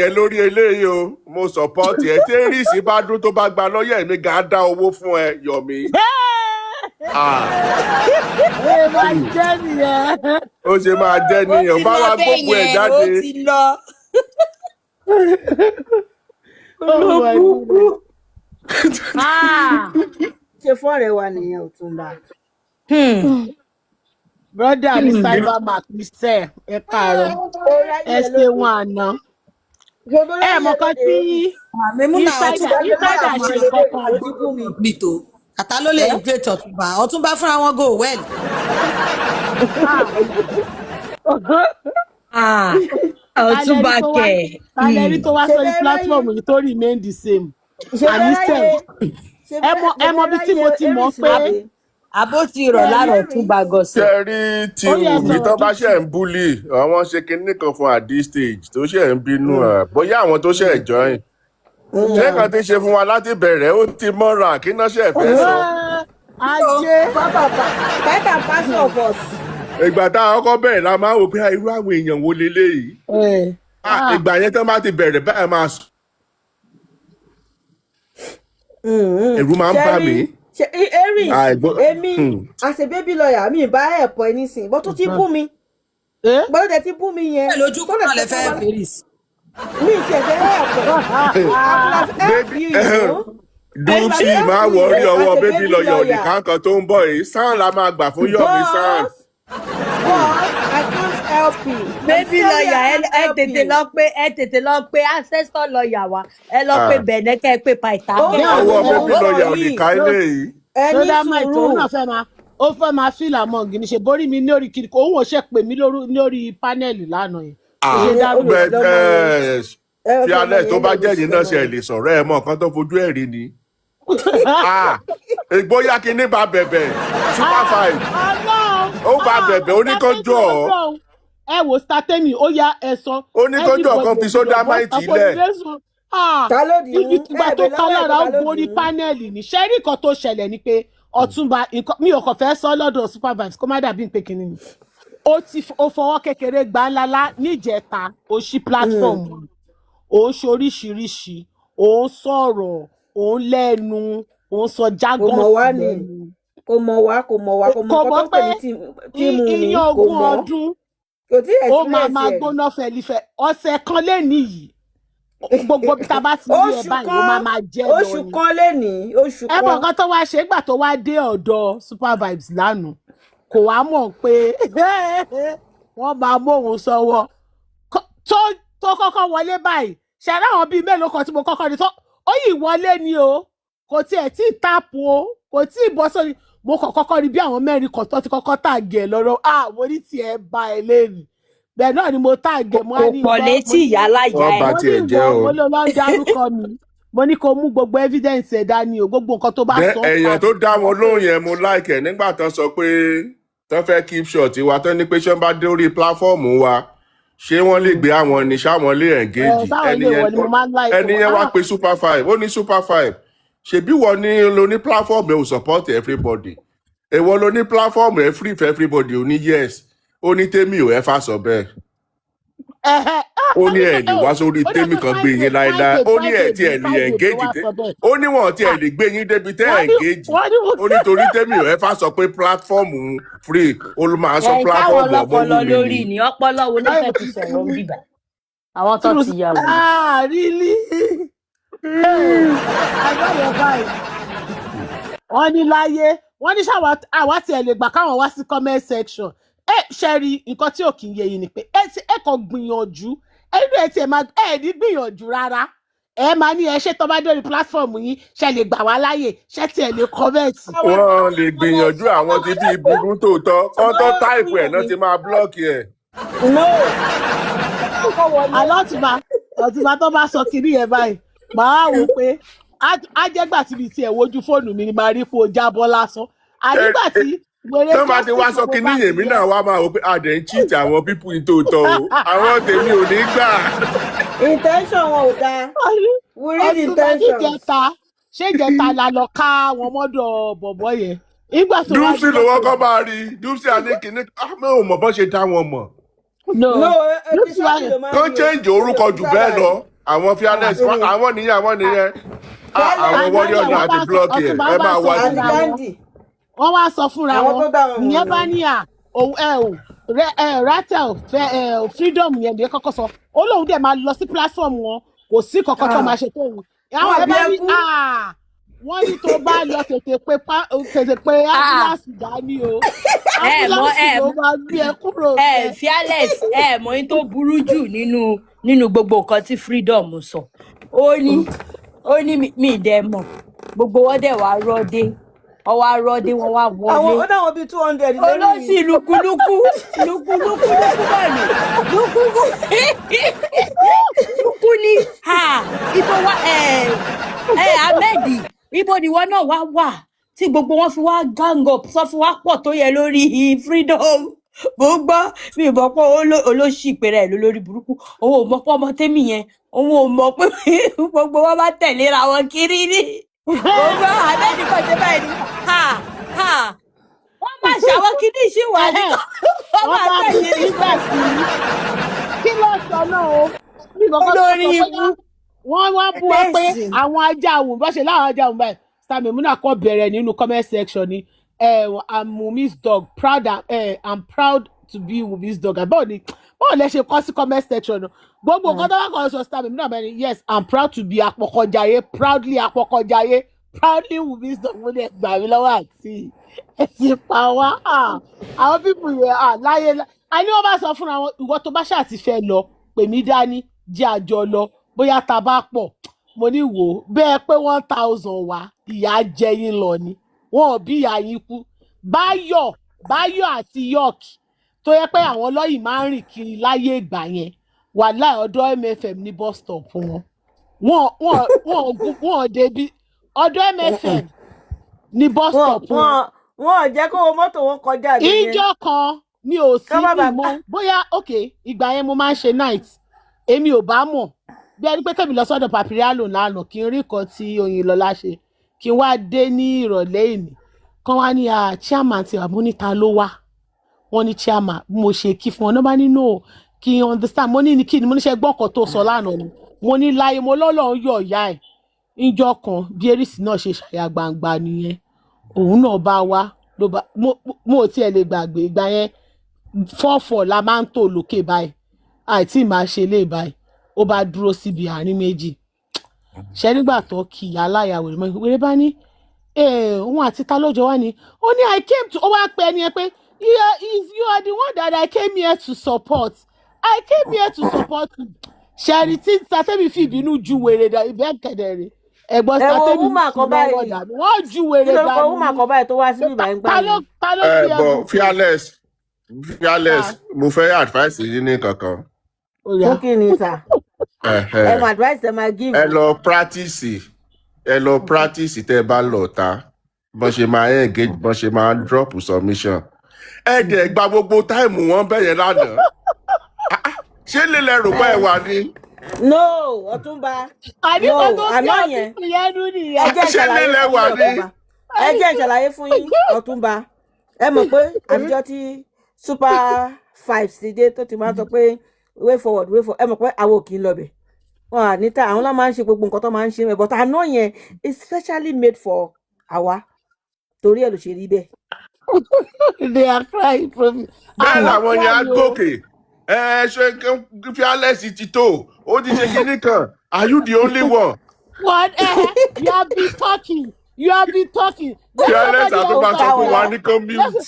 ẹ lórí eléyìí o mo support ẹ tí rìsì bá dún tó bá gba lọ́yẹ̀ mi gà á dá owó fún ẹ Yomi. Ẹ máa jẹ́ nìyẹn. Ó ṣe máa jẹ́ nìyẹn bá wa gbogbo ẹ̀ jáde. Ó ti lọ. Ṣe fún ọ̀rẹ́ wa nìyẹn Otunba. Brother mi Cybermark mi sẹ́ ẹ káàárọ̀ ẹ ṣe wọn àná. Ẹ mọ̀ kan tí insider ṣe kọ́kọ́ gbìtò kàtà ló lè great Ọ̀túnba fúnra wọn go well. Ọ̀túnba kẹ̀. Tàlẹ́rí tó wá sórí platform yìí tó remain the same. Ẹ mọ bí tí mo ti mọ̀ pé. Àbó ti rọ̀ lára Ọ̀túnba gọ̀sẹ̀. Ṣẹ́rí tí Wùmí tó bá ṣe ń búlì àwọn ṣe kinní kan fún at this stage tó ṣe ń bínú bóyá àwọn tó ṣe join. Ṣé kan ti ṣe fún wa láti bẹ̀rẹ̀ ó ti mọ́ra kí náà ṣe fẹ́ sọ. Ajé Better pass of us. Ìgbà tá a kọ́kọ́ bẹ̀rẹ̀ la máa ń wò pé irú àwọn èèyàn wo leléyìí. Ìgbà yẹn tán bá ti bẹ̀rẹ̀ báyìí máa sùn. Ẹ̀rù máa ń bà mí. Èmi as a baby lawyer mi bá ẹ̀pọ̀ ẹni sìn bó tó ti bú mi. Bọ́lá tẹ̀ ti bú mi yẹn. Lójú kọ́nà lẹ fẹ́ fèrèsì. Mi ti ẹ̀fẹ́ ẹ̀pọ̀. Dúpsì máa wọrí ọwọ́ bébí lọ́yọ̀ nìkan kan tó ń bọ̀ yìí sáà la máa gbà fún Yomi sáà. I can't help you. Baby lawyer ẹ tètè lọ pé ancestor lawyer wa ẹ lọ pé bẹ̀nẹ̀ kẹ́ ẹ pé paita. Ọwọ́ bébí lọ́yọ̀ nìkan ilé yìí. Sódà máì tó náà fẹ́ máa fíìlà mọ́ gíní ṣe borí mi lórí kiri kò òun ò ṣe pè mí lórí pánẹ́ẹ̀lì lánàá yẹn. Fi alẹ́ tó bá jẹ́yìn náà ṣe lè sọ̀rọ̀ ẹ̀ mọ́ nǹkan tó fojú ẹ̀ rí ni. Ìgbóyà kínní bá bẹ̀bẹ̀ super five ó bá bẹ̀bẹ̀ oníkanjọ́ ẹ wò statemi ó yá ẹ̀sán oníkanjọ́ kan fi sódà máìtì lẹ̀. Ìgbà tó ká lára ó borí pánẹ́ẹ̀lì ní ṣẹ́rí kan tó ṣẹlẹ̀ ni pé Ọ̀túnba mi ò kàn fẹ́ sọ lọ́dọ̀ supervise kó má dàbí pé kínní ni ó fọwọ́ kékeré gbá ńláńlá níjẹta ó ṣí platform ó ń ṣoríṣiríṣi ó ń sọ̀rọ̀ ó ń lẹ́nu ó ń sọ jágọ́sì kò mọ̀ wá pé iye ogún ọdún ó máa gbóná fẹ̀lífẹ̀ ọ̀sẹ̀ kan lẹ́ni yìí gbogbo bí ta bá ti rí ẹ báyìí ó máa jẹ́ lọ ni oṣù kan lẹ́ni oṣù kan. ẹ mọ̀ nǹkan tó wá ṣe ìgbà tó wá dé ọ̀dọ̀ supervibes lánàá kò wá mọ̀ pé wọ́n máa mú òun sọ́wọ́ tó kọ́kọ́ wọlé báyìí ṣẹ̀rá àwọn bíi mélòó kan tí mo kọ́kọ́ rí tó ó yìí wọlé ni o kò tiẹ̀ tí ì táàpù o kò tí ì bọ́ sórí mo kọ́kọ́ rí bí àwọn mẹ́rin kan tó ti kọ́kọ́ tàgé ẹ̀ lọ́rọ́ mo ní tiẹ̀ bá ẹ léèrè bẹ́ẹ̀ náà ni mo tàgé mo á ní ìgbà pọ̀ létí ìyá láyà ẹ̀ mo ní ìwọ mo ló lọ́ọ́ dárúkọ mi mo ní kó mú gbogbo evidence ẹ̀ dání o gbogbo nǹkan tó bá sọ. èèyàn tó dá wọn lóhùn yẹn mo láìkẹ̀ nígbà tán sọ pé tán fẹ́ keep short wa tán ní pé ṣé wọ́n bá dé orí platform wa ṣé wọ́n lè gbé àwọn ní ṣáwọn lè engage ẹni yẹn wá pé super five ó ní super five ṣebí wọ́n ní lo ní platform ẹ̀ ò support everybody èwo lo ní platform ẹ̀ free for everybody ò ní yes ó ní tèmi ò ẹ fà sọ bẹ́ẹ̀ ó ní ẹ̀ lè wá sórí tèmi kan gbé yín láéláé ó ní ẹ̀ tí ẹ̀ lè engage ó ní wọn tí ẹ̀ lè gbé yín débi tẹ́ engage ó ní torí tèmi ò ẹ fà sọ pé platform free ó ló máa sọ platform ọpọlọ lórí ni ọpọlọ wo ló fẹ́ fi sọ̀rọ̀ ń bìbà àwọn tó ti yà wò. Really? Agbáyọ̀ báyìí wọ́n ní láyé wọ́n ní ṣàwá tí ẹ lè gbà káwọn wá sí comment section ṣẹ́rí nǹkan tí ò kì í yé yìí ni pé ẹ kàn gbìyànjú ẹni ẹ tiẹ̀ máa ní gbìyànjú rárá ẹ máa ní ẹ ṣe tó bá dórí platform yín ṣe lè gbà wá láàyè ṣe tiẹ̀ lè comment. wọ́n lè gbìyànjú àwọn tí bí burú tòótọ́ kán tó táìpù ẹ̀ náà ti máa blọ́ọ̀kì ẹ̀. àlọ́ ọ̀túnba tó bá sọ kiri yẹn báyìí màá wò pé ajẹ́gbà tí mi tiẹ̀ wojú fóònù mi ni màá rí pé o jábọ́ lásán àdígbà tí wèrè tó bá ti wá sọ kínní yèmí náà wá máa wò pé àdé ń cheat àwọn pípù yìí tó tọ́ o àwọn tèmi ò ní gbà. intention wọn ò dáa we read intention. ṣé ìjẹta la lọ ká wọn mọ́dọ̀ bọ̀bọ̀ yẹn. Dúpsì ló wọ́n kọ́ máa rí Dúpsì àní kìíní àmọ́ ò mọ̀ bọ́ ṣe dá wọn mọ̀ no tó change orúkọ jù bẹ́ẹ̀ lọ àwọn fearless àwọn nìyẹn àwọn warrior ni àti block ẹ máa wá sí. wọ́n wá sọ fúnra wọn ìyẹn bá ní Ratel freedom yẹn lè kọ́kọ́ sọ ó lóun dẹ̀ máa lọ sí platform wọn kò sí kankan tó máa ṣe tóun àwọn ẹ bá ní wọ́n ní tó bá lọ tètè pé ambulance dání o ambulance ló máa gbé ẹ kúrò. fearless mọ ohun tó burú jù nínú gbogbo nǹkan tí freedom sọ ó ní mi dẹ̀ mọ̀ gbogbo wọn dẹ̀ wá rọ́dé ọwọ́ arọ́dé wọn wá wọlé. àwọn ó dáwọn bíi 200 lórí. olóṣì lukuluku bọ́ọ̀lù luku ni ibo wa Ahmed ibo ni wọn náà wà tí gbogbo wọn fi wá gang up sọ fún wa pọ̀ tó yẹ lórí freedom mo gbọ́ mi mọ̀ pé olóṣì ìpèrè ẹ̀ lórí burúkú òun ò mọ̀ pé ọmọ tẹ́mi yẹn òun ò mọ̀ pé gbogbo wọn bá tẹ̀léra wọn kiri ní. gbogbo Ahmed kò ṣe báyìí ni wọ́n máa ṣàwọn kíní ìṣìwà ní wọ́n máa tẹ̀lé nígbà tí kí ló sọ náà o olórí ibú wọ́n wá bú wa pé àwọn ajá òun bá ṣe láwọn ajá òun báyìí Stamina kọ́ bẹ̀rẹ̀ nínú comment section ni I'm Wumi's dog I'm proud to be Wumi's dog báwo lẹ ṣe kọ́ sí comment section náà gbogbo nǹkan tó wá kọ́ sọ Stamina bẹ́ẹ̀ ni yes I'm proud to be apọ̀kọ̀jayé proudly Wumi's dog mo lè gbà mí lọ́wọ́ àti ẹ̀sìn pa wá àwọn pípù yẹn láyé àní wọ́n bá sọ fúnra wọn ìwọ tó bá ṣáà ti fẹ́ lọ pè mí dání jẹ́ àjọ lọ bóyá ta bá pọ̀ mo ní wò ó bẹ́ẹ̀ pé 1000 wá ìyá jẹ yín lọ ni wọn ò bí ìyá yín kú báyọ̀ àti york tó yẹ pé àwọn lọ́yìn máa ń rìn kiri láyé ìgbà yẹn wàláhì ọ̀dọ̀ MFM ní bus stop wọn débi ọ̀dọ̀ MFM ní bus stop wọn ò jẹ́ kó mọ́tò wọn kọjá ìyẹn. ìjọ kan mi ò sí mímọ́ bóyá ìgbà yẹn mo máa ń ṣe night èmi ò bá mọ̀ bí ẹni pé kẹ́mi lọ sọ́dọ̀ Papirialo lánàá kí n rí kan tí Oyinlọ́lá ṣe kí n wá dé ní ìrọ̀lẹ́ ìní kan wá ní chairman ti àbú níta ló wá wọ́n ní chairman mo ṣe kí fún ọ náà bá ní no kí n understand mo ní kí ni mo ní ṣe gbọ́kàn tó sọ lánàá ni mo ní láyé mo lọ́lọ́ ń yọ̀ ìyá ẹ̀ níjọ́ kan bí eréṣì náà ṣe ṣàyà gbangba nìyẹn òun náà bá wá ló bá mo ò tiẹ̀ lè gbàgbé ìgbà yẹn 4-4 la máa ń tò lókè báyìí àìtí máa ṣe lè báyìí ó bá dúró síbi àárín méjì ṣe nígbà tó kì í aláyàwó rẹ̀ mọ́ ìwé bá ní òun àti ta lójọ wá ní ó ní I came to ó wá pẹ́ ẹni ẹ pé if you are the one that I came here to support ṣẹ́ni tí Sátẹ́mi fi ìbínú ju wèrè dà ibẹ̀ kẹ̀dẹ̀rẹ̀ ẹ̀gbọ́n Sátẹ́mi ti lọ́wọ́ dànù wọ́n ju wèrè dànù. kí ló ń kọ́ wúmà kan báyìí tó wá síbí báyìí ń gbà mí. ta ló fi ẹ̀bùn fearless mo fẹ́ advice yìí ní kankan. fún kí ni sà ẹ mọ advice ẹ máa give. ẹ lọ practice tẹ́ ẹ bá lọ ta bọ́n ṣe máa engage bọ́n ṣe máa drop submission. ẹ dẹ̀ gba gbogbo táìmù wọn bẹ̀yẹn lánàá ṣé lílẹ̀ rò pé ẹ wà ní. no Ọ̀túnba no àná yẹn ẹ jẹ́ ìṣàlàyé fún yín Ọ̀túnba ẹ mọ̀ pé àtijọ́ tí super 5 ti dé tó ti máa sọ pé way forward ẹ mọ̀ pé àwọn ò kì í lọ bẹ̀ wọn à níta àwọn náà máa ń ṣe gbogbo nǹkan tó máa ń ṣe mẹ́ but àná yẹn is specially made for àwa torí ẹ̀ ló ṣe rí bẹ́ẹ̀. they are crying from. bẹ́ẹ̀ làwọn yẹn á gòkè ṣe fearless ti tó ó ti ṣe kinní kan are you the only one. what you have been talking. fearless àtúbà sọ fún wa ní commute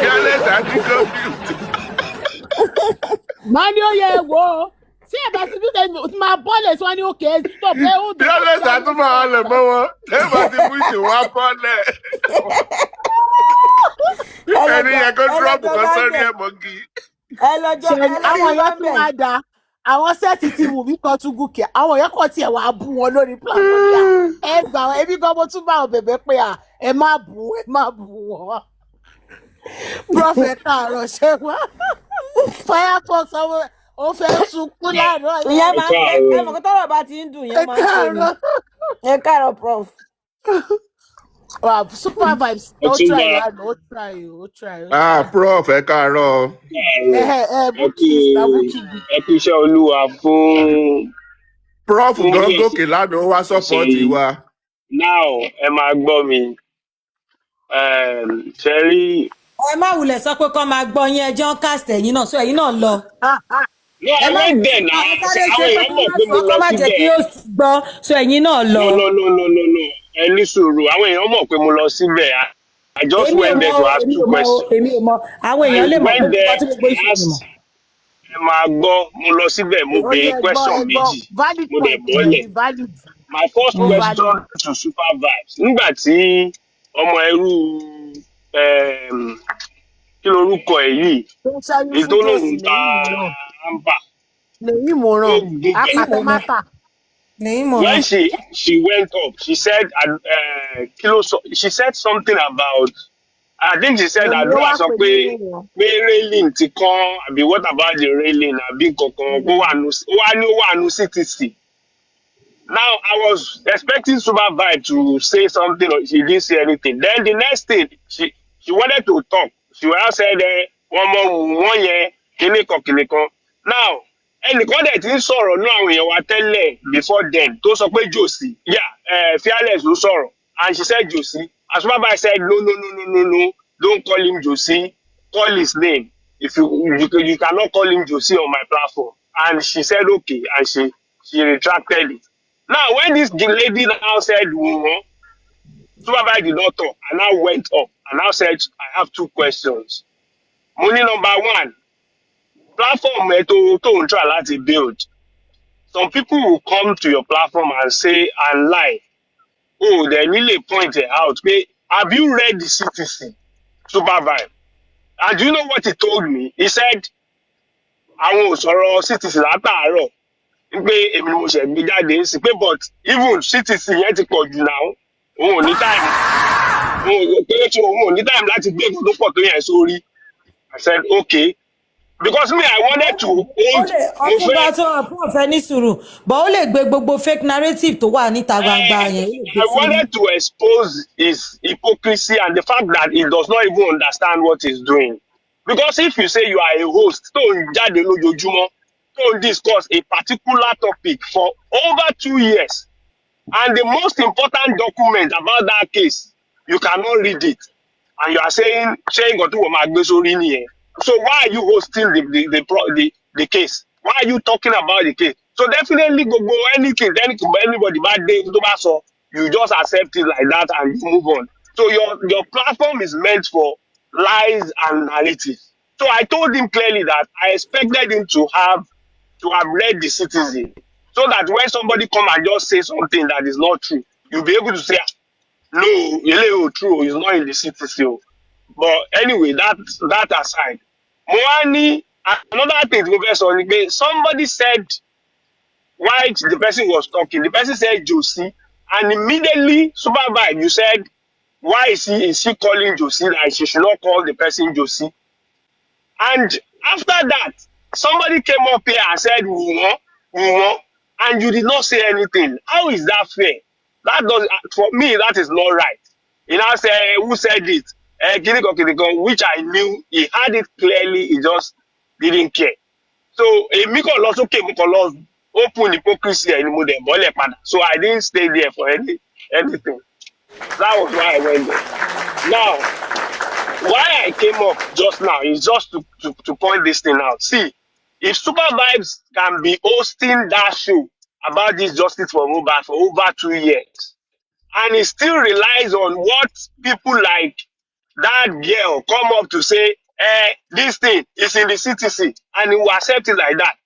fearless àti commute. máa ní ó yẹ wo tí ẹ bá ti bí kẹ́hìn máa bọ́ọ̀lẹ̀ tí wọ́n ní òkè stop ẹ ó. fearless àtúbà halẹ̀ mọ́ wọn ẹ bá ti mú ìṣòwò abọ́ọ̀lẹ̀. ẹni yẹn kó drop kan sọ́rí ẹ̀ mọ́gì. àwọn yẹn tún máa da àwọn sẹ́ẹ̀tì tí wù mí kan tún gòkè àwọn yẹn kàn tiẹ̀ wá bú wọn lórí platform ẹ gbà wọn ẹbí gan mo tún bá wọn bẹ̀bẹ̀ pé ẹ má bú wọn. prophet àrò ṣe wá firefox ọmọ ó fẹ́ sunkún láàárọ̀ yẹn. ìyẹn máa ń pẹ́ ẹ mọ̀ kó tọ́rọ̀ bá ti ń dùn yẹn máa ń pè ní ẹ káàárọ̀ prof. Super vibes ó try Otunba, lánàá ó try. prof ẹ káàárọ̀. káàárọ̀, ẹ kú Bukky sir Bukky bi. ẹ kú iṣẹ́ olúwa prof fún gan bí gòkè lánàá ó wá ọ̀sẹ̀ sọ́pọ́ọ̀tì yìí. wa. Now ẹ máa gbọ́ mi. Ṣe rí ẹ má wulẹ̀ sọ pé kọ́ máa gbọ́ yín ẹjọ́ cast ẹ̀yin náà so ẹ̀yin náà lọ. no ẹ I má went there now. ẹ sáré ṣe Àwọn pé èèyàn kọ́ mọ̀ má pé sọ mo kọ́ lọ má jẹ́ kí síbẹ̀. ó gbọ́ so ẹ̀yin náà lọ. No. Ẹ ní sùúrù. Àwọn èèyàn mọ̀ pé mo lọ síbẹ̀. I just èmi ò went mọ there to ask 2 questions. èmi ò mọ àwọn I èèyàn lè mọ̀ pé went nípa there tí gbogbo to ìṣòro ask. mọ̀. Ẹ máa gbọ́, mo lọ síbẹ̀, mo Ó béèrè yẹ question ẹgbọ́n méjì. valid Mo dẹ̀ point bọ́lẹ̀. yẹn valid My first ó question valid. to Super Vibes. Nígbà tí ọmọ ẹrú um, kí lorúkọ ẹ̀ yìí, Tó ń ṣẹ́yún èyí tó fún lóun Jòsì ta lẹ́yìn mìíràn ámbà lẹ́yìn tó mìíràn gúnbẹ̀. apàtẹ́mátà. lẹ́yìn mọ̀ When ràn. she went up, she said, she said something about, I think she said, Lèmi ó àdúrà wá sọ pè pé nínú wọn. railing ti kán, àbí what about the railing, àbí kankan, ó wà nù CTC. Now, I was expecting Super Vibe to say something, or she didn't say anything. Then the next thing, she wanted to talk. She now said, one more, 1 year, kìnìkan. Now, ẹnìkan dẹ̀ ti ń sọ̀rọ̀ ní àwọn èèyàn wa tẹ́lẹ̀ before then tó sọ pé Josie, Fearless ló sọ̀rọ̀, and she said Josie. And Super Vibe said, no, don't call him Josie, call his name. If you cannot call him Josie on my platform. And she said, okay, and she retracted it. Now, when this lady now said, Supervisor did not talk, and now went up and now said, I have 2 questions. Money number 1, platform to try láti build. Some people will come to your platform and say and lie. Oh, they really point it out. Have you read the CTC? Supervisor. And do you know what he told me? He said, àwọn ò sọ̀rọ̀ CTC látàárọ̀. Pé èmi mo ṣe gbé jáde ń sìn pé but even CTC yẹn ti pọ̀ jù náà òun ò ní time òun ò ní time láti gbé nǹkan tó pọ̀ tó yẹn sórí. I said okay because me I wanted to ó hold lè mo Ọ̀túnba fẹ́ tó hàn fún ọ̀fẹ́ ní sùúrù but ó lè gbé gbogbo fake narrative tó wà níta gbangba yẹn ó lè gbé I sí. wanted to expose his hypocrisy and the fact that he does not even understand what he's doing. Because if you say you are a host tó ń jáde lójoojúmọ́ tó ń discuss a particular topic for over 2 years, and the most important document about that case, you cannot read it. And you are saying, nǹkan tí wọ́n máa gbé sórí nìyẹn. So why are you hosting the case? Why are you talking about the case? So definitely gbogbo anything anybody bá dé tó bá sọ, you just accept it like that and you move on. So your platform is meant for lies and narrative. So I told him clearly that I expected him to have read the Citizen, so that when somebody come and just say something that is not true, you'll be able to say, no, true, it's not in the Citizen. But anyway, that aside, Moani, another thing somebody said while the person was talking, the person said Josie, and immediately Super Vibe, you said, why is she calling Josie and she should not call the person Josie? And after that, somebody came up here and said, we want, and you did not say anything. How is that fair? That does, for me, that is not right. He now said, who said it? Kinikan, which I knew he had it clearly, he just didn't care. So, open hypocrisy anymore. So I didn't stay there for anything. That was why I went there. Now, why I came up just now is just to point this thing out. See, if Super Vibes can be hosting that show about this justice for Mohbad for over 2 years, and it still relies on what people like that girl come up to say, this thing is in the CTC, and he will accept it like that.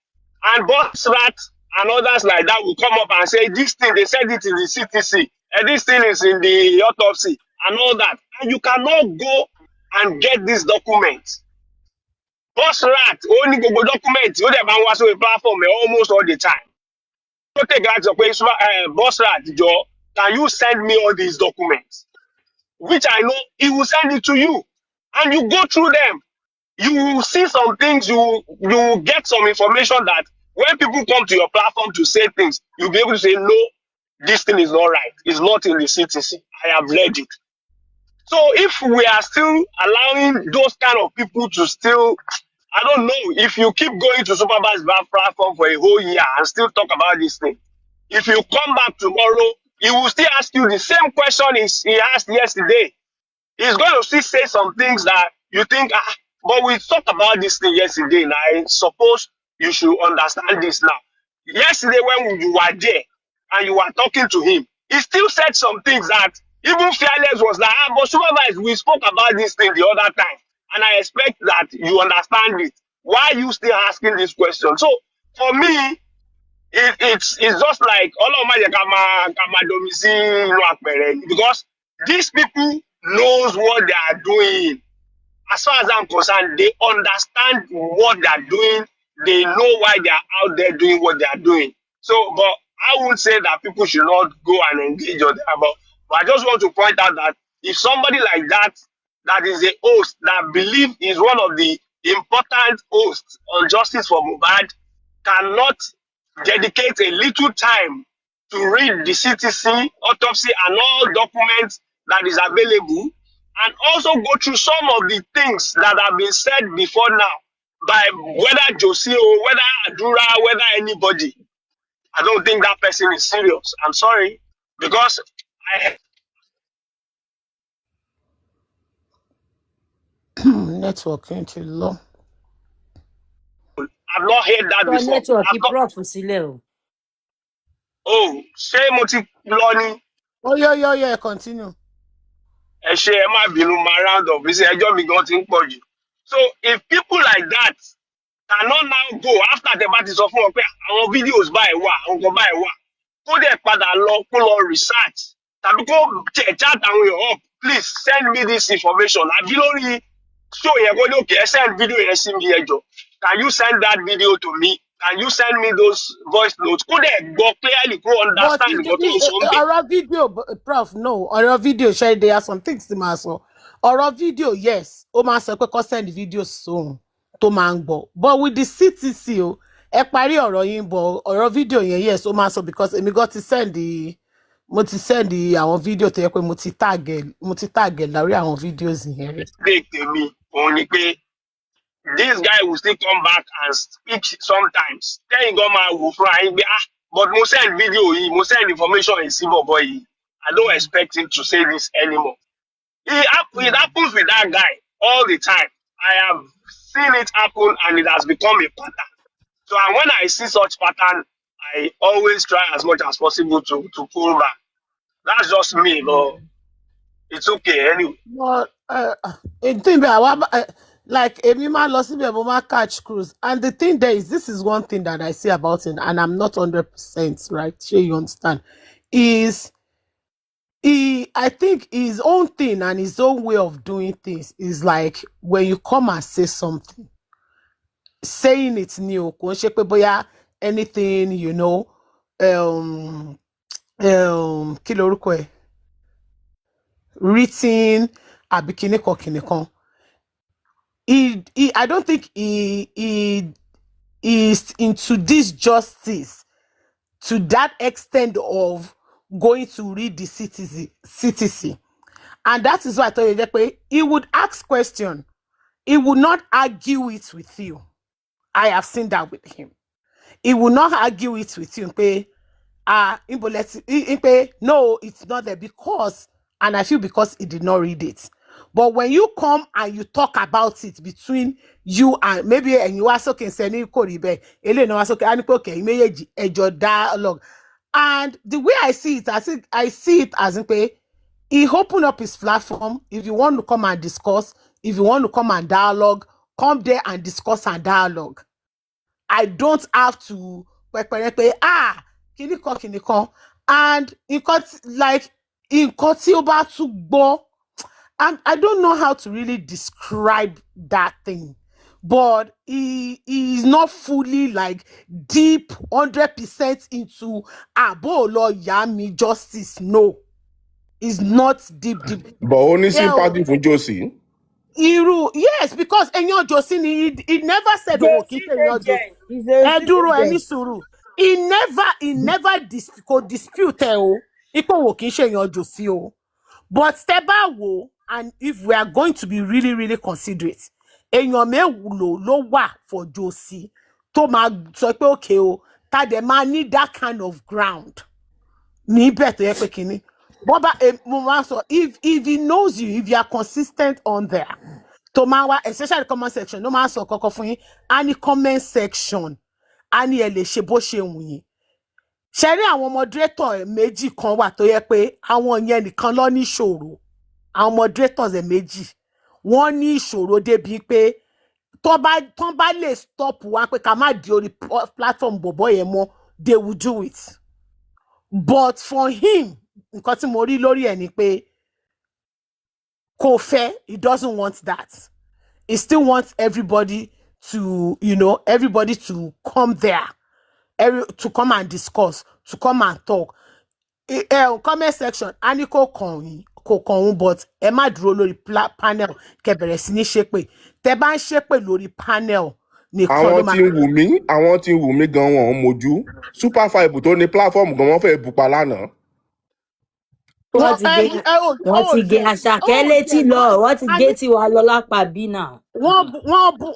And Boss Rat and others like that will come up and say, this thing, they said it in the CTC, and this thing is in the autopsy, and all that. And you cannot go and get these documents. Boss Rat, only go document, you never was on a platform almost all the time. So take that Boss Rat, Joe, can you send me all these documents? Which I know he will send it to you. And you go through them. You will see some things, you will get some information that when people come to your platform to say things, you'll be able to say, no, this thing is not right. It's not in the CTC. I have read it. So if we are still allowing those kind of people to still, I don't know, if you keep going to supervise that platform for a whole year and still talk about this thing, if you come back tomorrow, he will still ask you the same question he asked yesterday. He's going to still say some things that you think, but we talked about this thing yesterday, and I suppose you should understand this now. Yesterday, when you were there and you were talking to him, he still said some things that even Fearless was like, but supervise, we spoke about this thing the other time, and I expect that you understand it. Why are you still asking this question? So, for me, it's just like because these people knows what they are doing. As far as I'm concerned, they understand what they are doing. They know why they are out there doing what they are doing. So, but I would say that people should not go and engage on that. But I just want to point out that if somebody like that, that is a host that believe is one of the important hosts on Justice for Mohbad, cannot dedicate a little time to read the CTC autopsy and all documents that is available, and also go through some of the things that have been said before now by whether Josie or whether Adura, whether anybody. I don't think that person is serious. I'm sorry, because Networking too low. I've not heard that Sọ before. network I've not, prof sílẹ̀ o. oh, ṣé mo ti lọ ni? Oh, yeah, continue. Ẹ ṣé, ẹ má bínú, máa round up. Ẹjọ́ mi gan ti ń pọ̀ jù. So if people like that cannot now go after the bá ti sọ fún wọn pé àwọn videos báyìí wà, àwọn nǹkan báyìí wà, kó dẹ̀ padà lọ kó lọ research tàbí kó chat àwọn èèyàn up, please send me this information. Àbí lórí show yẹn kó ní òkè ẹ send video yẹn sí mi ẹjọ́. Can you send that video to me? Can you send me those voice notes? Kó dẹ̀ gbọ́ clearly kó understand nǹkan tó ń sọ ń bẹ̀. Ọ̀rọ̀ video, prof, no. Ọ̀rọ̀ video, ṣe there are some things tí máa sọ. Ọ̀rọ̀ video, yes. Ó máa sọ pé kó send video sóhun tó máa ń gbọ́. But with the CTC, ẹ parí ọ̀rọ̀ yín bọ̀. Ọ̀rọ̀ video yẹn, yes, ó máa sọ because èmi gan ti send àwọn video tó yẹ pé mo ti tag lórí àwọn videos yẹn. Mistake tèmi òun ni pé this guy will still come back and speak sometimes. Then go máa wò fúnra yín pé but mo send video yìí, mo send information yìí sí bọ̀bọ̀ yìí. I don't expect him to say this anymore. It happens with that guy all the time. I have seen it happen and it has become a pattern. So and when I see such pattern, I always try as much as possible to pull back. That's just me, but it's okay anyway. But thing that like èmi máa lọ síbẹ̀ mo máa catch cruise, and the thing there is, this is one thing that I see about him, and I'm not 100% right. Sure, you understand? I think his own thing and his own way of doing things is like when you come and say something, saying it's new, kò ń ṣe pé bóyá anything, you know, kí lorúkọ ẹ̀, written àbí kíní kan. I don't think he is into this justice to that extent of going to read the CTC. And that is why I told you that he would ask question. He would not argue it with you. I have seen that with him. He will not argue it with you. No, it's not there because, and I feel because he did not read it. But when you come and you talk about it between you and maybe and you are talking dialogue, and the way I see it, I see it as he opened up his platform. If you want to come and discuss, if you want to come and dialogue, come there and discuss and dialogue. I don't have to kinikan, and I don't know how to really describe that thing, but he is not fully like deep 100% into Abolo Yami justice. No, it's not deep. But only sympathy for Josie. Yes, because Enyo Josie, he never said He's a citizen. he never dispute Ipo wo ki se Enyo Josie o. But Stebawo, and if we are going to be really really considerate, èèyàn mélòó ló wà fọjọ́ sí tó máa sọ pé okay o tá dẹ̀ máa need that kind of ground níbẹ̀ tó yẹ pé kínní bọ́bá mo máa sọ if he knows you, if you are consistent on there tó máa wá especially comment section ló máa sọ kọ́kọ́ fún yín á ní comment section á ní ẹ lè ṣe bó ṣe wù yín ṣe rí àwọn moderator méjì kan wà tó yẹ pé àwọn yẹn nìkan ló ní ìṣòro àwọn moderators méjì wọ́n ní ìṣòro débi pé tó bá lè stop wa pé ká má di orí platform bọ̀bọ̀ yẹn mọ́ they will do it but for him nǹkan tí mo rí lórí ẹ̀ ni pé kò fẹ́ he doesn't want that he still wants everybody to everybody to come there to come and discuss to come and talk comment section a ní kò kàn òun but ẹ má dúró lórí panel kẹ́ bẹ̀rẹ̀ sí ní ṣépè tẹ́ bá ń ṣépè lórí panel nìkan ló máa. àwọn tí ń wù mí gan wọn ò mojú super five tó ní platform gan wọn fẹ́ẹ́ bupa lánàá. wọ́n ti gé Àṣàkẹ́ létí lọ wọ́n ti gé tiwa lọ lápá bí náà. wọ́n bu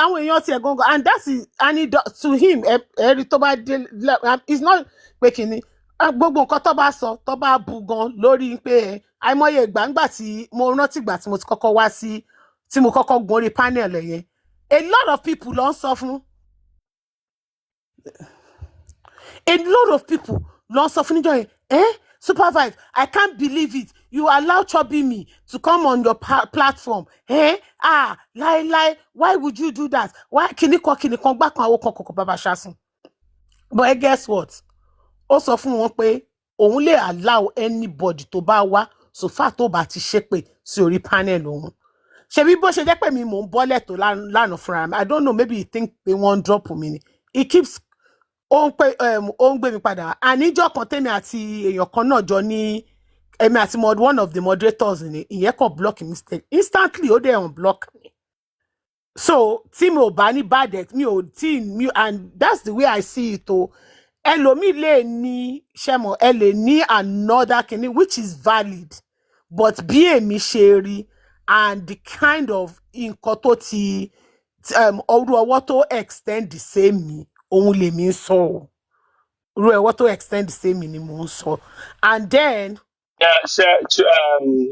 àwọn èèyàn tiẹ̀ gangan and that is to him ẹ̀rí tó bá dé it's not pé kínní gbogbo nǹkan tó bá sọ tó bá bu gan lórí pé àìmọye ìgbà tí mo rántí ìgbà tí mo ti kọ́kọ́ wá sí tí mo kọ́kọ́ gun orí panel yẹn a lot of people ló ń sọ fún níjọ́ yẹn Supervise, I can't believe it. You allow Chubby me to come on your platform. Lie. Why would you do that? Why kiniko back on Baba Shasun? But guess what? Ó sọ fún wọn pé òun lè allow anybody tó bá wá so far tó bá ti ṣépè sí orí panel òun. Ṣebí bó ṣe jẹ́ pé mi mò ń bọ́lẹ̀ tó lánàá fúnra mi. I don't know, maybe he think they won't drop me. He keeps ó ń gbé mi padà àníjọ́ kan tèmi àti èèyàn kan náà jọ ní èmi àti one of the moderators ní ìyẹn kan block mistake instantly ó dẹ̀ unblock me so tí mi ò bá ní bad ex mi ò tí and that's the way I see it o ẹlòmíì lè ní ṣẹ́mọ̀ ẹ lè ní another kinní which is valid but bí èmi ṣe rí and the kind of nǹkan tó ti ọrú ọwọ́ tó extend the same mi òun lèmi ń sọ o ru ẹwọ́ tó extend the same mi ni mò ń sọ and then. Yeah, so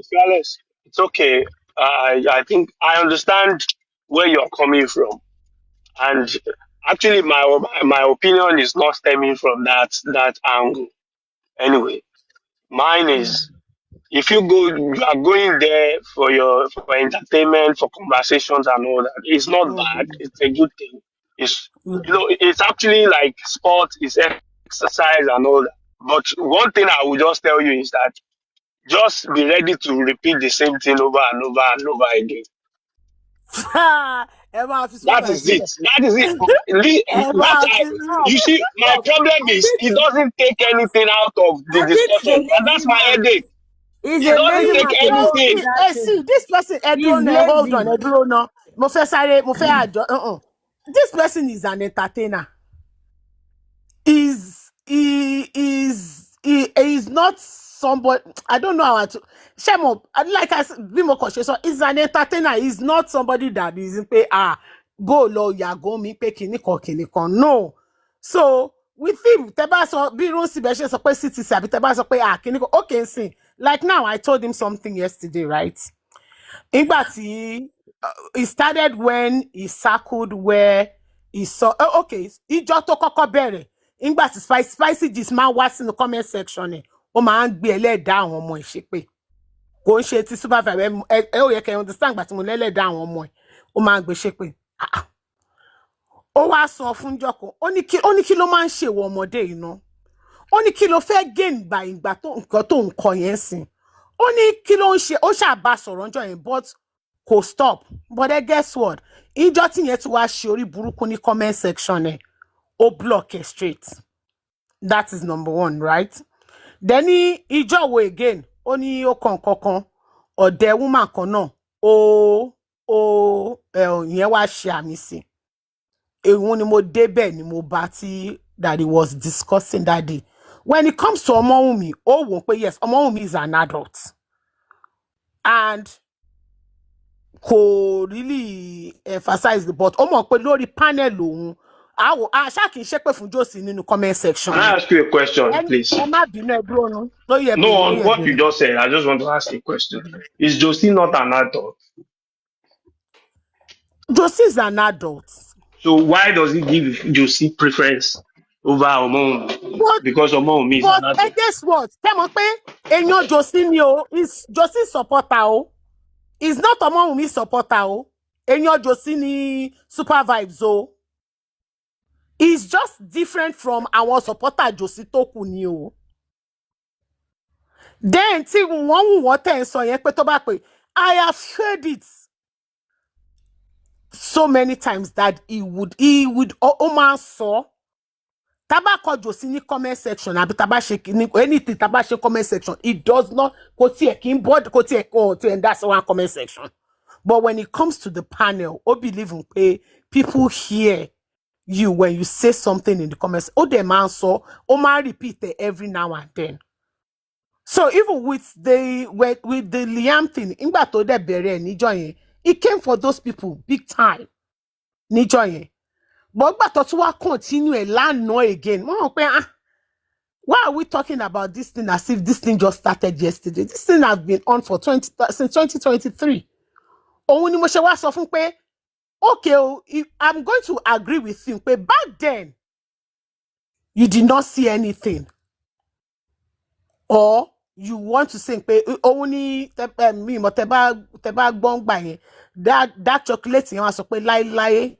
Fearless, it's okay. I think I understand where you're coming from, and actually, my opinion is not stemming from that angle. Anyway, mine is if you are going there for entertainment, for conversations and all that. It's not bad. It's a good thing. It's actually like sport, it's exercise and all that. But one thing I will just tell you is that just be ready to repeat the same thing over and over and over again. That is it. You see, my problem is it doesn't take anything out of the discussion, and that's my headache. It doesn't take anything. See, this person, hold on, this person is an entertainer. He is not somebody. I don't know how to. Shemo, like I said, be more cautious. So he's an entertainer. He's not somebody that is pay go low ya go me pay kiniko. No. So with him, teba so be run si be so pe city sabi teba so pe kiniko. Okay, see. Like now, I told him something yesterday, right? He started when he circled where he saw. Okay, he just took a bere. Ìgbà tí spicy gist máa wá sínú comment section ẹ̀ ó máa ń gbé ẹlẹ́dàá àwọn ọmọ ẹ̀ ṣépè kò ń ṣe ti Supervibe ẹ ó yẹ kẹ́ understand gbà tí mo lẹ́lẹ́dàá àwọn ọmọ ẹ̀ ó máa ń gbé ṣépè ó wá sọ fún jọkọ ó ní kí ló máa ń ṣèwọ ọmọdé yìí ná ó ní kí ló fẹ́ gain gbà ìgbà tó nǹkan tó ń kọ yẹn sìn ó ní kí ló ń ṣe ó ṣàbá sọ̀rọ̀ ọjọ́ yẹn but kò stop but then guess what ìjọ tí yẹn ti wá ṣe orí burúkú ní comment section ẹ̀ ó block it straight. That is number one, right? Then ìjọ wo again ó ní ó kàn kankan ọ̀dẹ̀ woman kan náà yẹn wá ṣe àmì sí èhun ni mo débẹ̀ ni mo bá tí that he was discussing that day. When it comes to Omowunmi ó wò pé yes Omowunmi is an adult and kò really emphasize the but ó mọ̀ pé lórí panel òun àṣà kì í ṣépè fún Josie nínú comment section Can I yẹn. ask you a question, please? Ẹ má bínú ẹ dúró nu lórí No, ẹbẹrẹ on lórí what you ẹbẹrẹ. just said, I just want to ask a question. Is Josie not an adult? Josie is an adult. So why does he give Josie preference over Omon? But Because Omon is an adult. guess what? Tẹ́ mọ̀ pé èèyàn Josie ni o is Josie supporter o. Is not Omowunmi supporter o. Èèyàn Josie ni Super Vibes o. It's just different from àwọn supporter Josie tó kù ni o. Then tí wọ́n tẹ̀ ń sọ yẹn pé tó bá pè I have heard it so many times that he would ó máa ń sọ tábà kọ Josie ní comment section àbí tábà ṣe ní anything tábà ṣe comment section it does not kò tiẹ̀ kí n board kò tiẹ̀ kò tiẹ̀ that's one comment section but when it comes to the panel ó believe in pé people hear you when you say something in the comments ó dẹ̀ máa ń sọ ó máa ń repeat it every now and then. So even with the Liam thing, nígbà tó dẹ̀ bẹ̀rẹ̀ níjọ́ yẹn, it came for those people big time níjọ́ yẹn. But nígbà tó tún wá continue ẹ̀ lánàá again, wọ́n mọ̀ pé why are we talking about this thing as if this thing just started yesterday? This thing has been on for since 2023. Òun ni mo ṣe wá sọ fún pé okay, I'm going to agree with you pé back then you did not see anything. Or you want to say pé òun ni mi mọ̀ tẹ́ bá gbọ́n gbà yẹn that chocolate yẹn wá sọ pé láíláí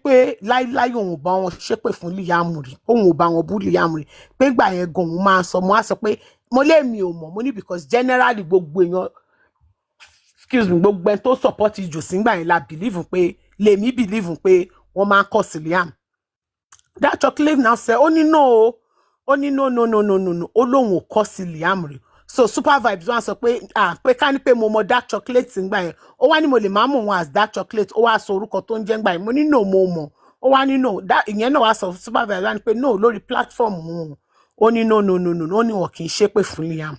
pé láíláí òun ò bá wọn ṣépè fún Liam rí òun ò bá wọn bú Liam rí pé gbà yẹn gan òun máa sọ mo á sọ pé mo lè mi ò mọ̀ mo ní because generally gbogbo èèyàn gbogbo ẹni tó support Josie gbà yẹn la believe pé lèmi believe pé wọ́n máa kọ̀ sí Liam. That chocolate now say ó ní no ó lóun ò kọ́ sí Liam rí so Super Vibes wá sọ pé pé ká ní pé mo mọ dark chocolate ngbà yẹn ó wá ní mo lè máa mọ̀ wọn as dark chocolate ó wá sọ orúkọ tó ń jẹ́ ngbà yẹn mo ní no mo mọ̀ ó wá ní no ìyẹn náà wá sọ Super Vibes wá ní pé no lórí platform wọn ó ní no ó ní wọn kì í ṣépè fún Liam.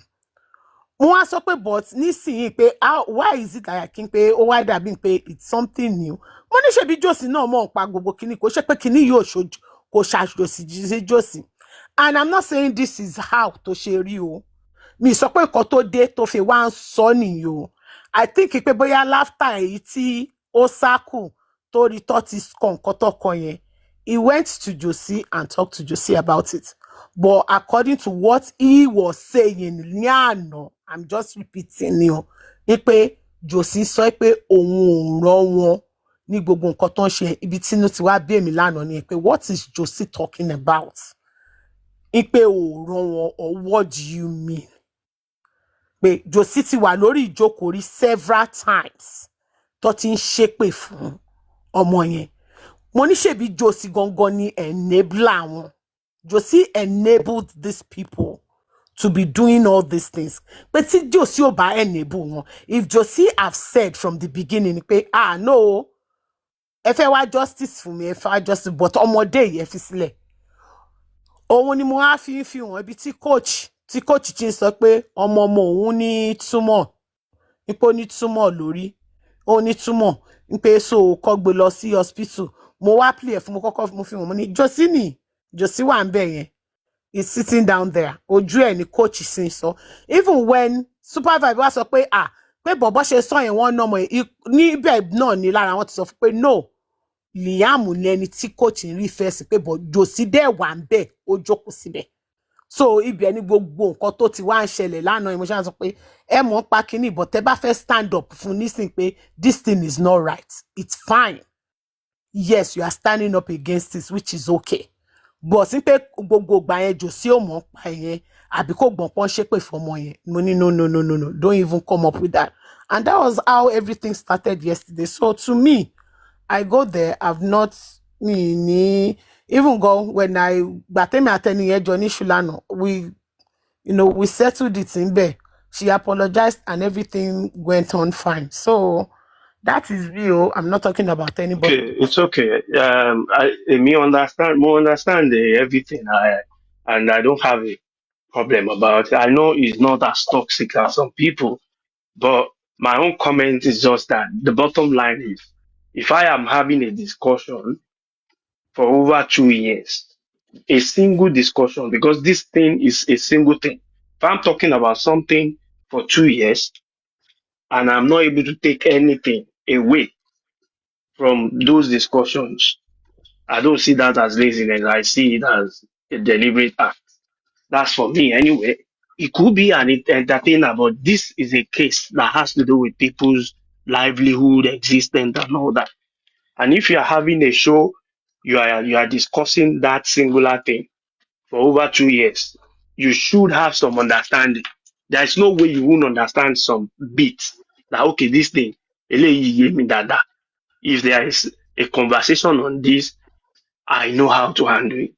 Mo wá sọ pé but nísìnyí pé why is it that kí n pé ó wá dàbí pé it's something new mo ní ṣe bí Josie náà mọ̀ ń pa gbogbo kíní kò ṣe pé kíní yóò ṣojú kò ṣàjòsí Josie. And I'm not saying this is how to ṣe rí o. Mi sọ pé nǹkan tó dé tó fi wá ń sọ nìyí o. I think pé bóyá láftà èyí tí ó sákù tó rí tó ti kọ nǹkan tó kọ yẹn. He went to Josie and talked to Josie about it. But according to what he was saying ní àná, I'm just repeating ni o. Ní pé Josie sọ pé òun ò rán wọn ní gbogbo nǹkan tó ń ṣe ibi tí inú ti wá bí èmi lánàá ni pé what is Josie talking about? Ipe ò rán wọn or what do you mean? Pé Josie ti wà lórí ìjókòó rí several times tó ti ń ṣépè fún ọmọ yẹn. Mo ní ṣebí Josie gangan ni enabler wọn. Josie enabled these people to be doing all these things. But tí Josie ò bá enable wọn, if Josie have said from the beginning pé no, ẹ fẹ́ wá justice fún mi, ẹ fẹ́ wá justice but ọmọdé yìí ẹ fi sílẹ̀. Òun ni mo á fi hàn ibi tí coach ti ń sọ pé ọmọ òun ní túmọ̀ ipò ní túmọ̀ lórí ó ní túmọ̀ pé so kó gbé lọ sí hospital mo wá play fún mo kọ́kọ́ mo fi hàn mo ní Josie wà ń bẹ̀ yẹn is sitting down there ojú ẹ̀ ni coach sì ń sọ even when Super Vibes wá sọ pé pé bọ̀bọ̀ ṣe sọ yẹn wọ́n nọmọ níbẹ̀ náà ni lára wọn ti sọ pé no Liam ní ẹni tí coach ń rí fẹ́ sí pé Josie dẹ̀ wà ń bẹ̀ ó jókòó síbẹ̀ so ibẹ̀ ni gbogbo nǹkan tó ti wá ń ṣẹlẹ̀ lánàá mo ṣáà sọ pé ẹ mọ̀ ń pa kínní but tẹ́ bá fẹ́ stand up fún nísìn pé this thing is not right it's fine yes you are standing up against it which is okay but sí pé gbogbo ìgbà yẹn Josie ò mọ̀ ń pa yẹn àbí kò gbọ̀n pọ́n ṣépè fọmọ yẹn mo ní no don't even come up with that and that was how everything started yesterday so to me I go there I've not even go when I gbàtẹ́mi àtẹni yẹn jọ ní ṣùlànà we settled it in there she apologized and everything went on fine so that is real I'm not talking about anybody. Okay, it's okay. Me understand everything. And I don't have a problem about it. I know it's not as toxic as some people, but My own comment is just that the bottom line is, if I am having a discussion for over 2 years, a single discussion, because this thing is a single thing. If I'm talking about something for 2 years and I'm not able to take anything away from those discussions, I don't see that as laziness. I see it as a deliberate act. That's for me anyway. It could be an entertainer, but this is a case that has to do with people's livelihood, existence, and all that. And if you are having a show, you are discussing that singular thing for over 2 years, you should have some understanding. There is no way you won't understand some bits. That okay, this thing, eléyìí yé mi dáadáa. If there is a conversation on this, I know how to handle it.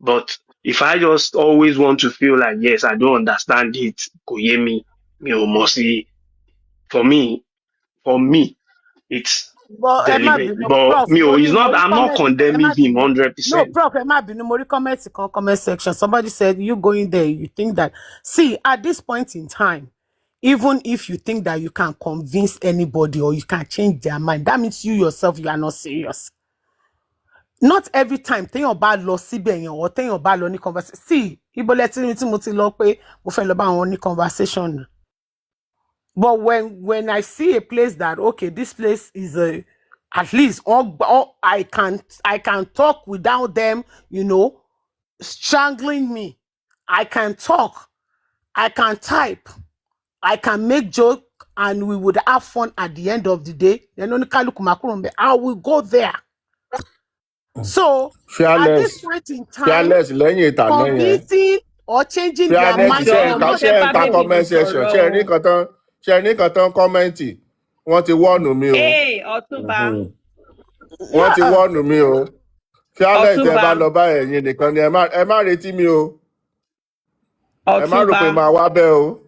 But if I just always want to feel like yes, I don't understand it, kò yé mi, mi ò mọ̀ sí, for me, it's But ẹ má deliberate. bínú But prof it's mo not. rí I'm not comment ẹ má condemning him bínú. hundred No, percent. prof, ẹ má bínú, mo rí comment section. Somebody said you going there, you think that. See, at this point in time, even if you think that you can convince anybody or you can change their mind, that means you yourself, you are not serious. Not every time téèyàn bá lọ síbẹ̀ yẹn or téèyàn bá lọ ní conversation. See, ibo lẹ tí mi tí mo ti lọ pé mo fẹ́ lọ bá wọn ní conversation. But when I see a place that, okay, this place is at least all I can talk without them, strangling me. I can talk, I can type, I can make joke, and we would have fun at the end of the day. Then only I will go there. So at this point in time, fearless lẹ́yìn ìtàná yẹn. convincing or changing their fearless mind. ṣe ń ka comment section ṣe ní kan tán kọ́mẹ́ǹtì wọ́n ti wọ́ọ̀nù mi o. Otunba. Wọ́n ti wọ́ọ̀nù mi o. fearless tẹ bá Otunba. lọ bá ẹ̀yin nìkan ni ẹ má retí mi o. Ẹ má rò pé Otunba. máa wá bẹ́ẹ̀ o.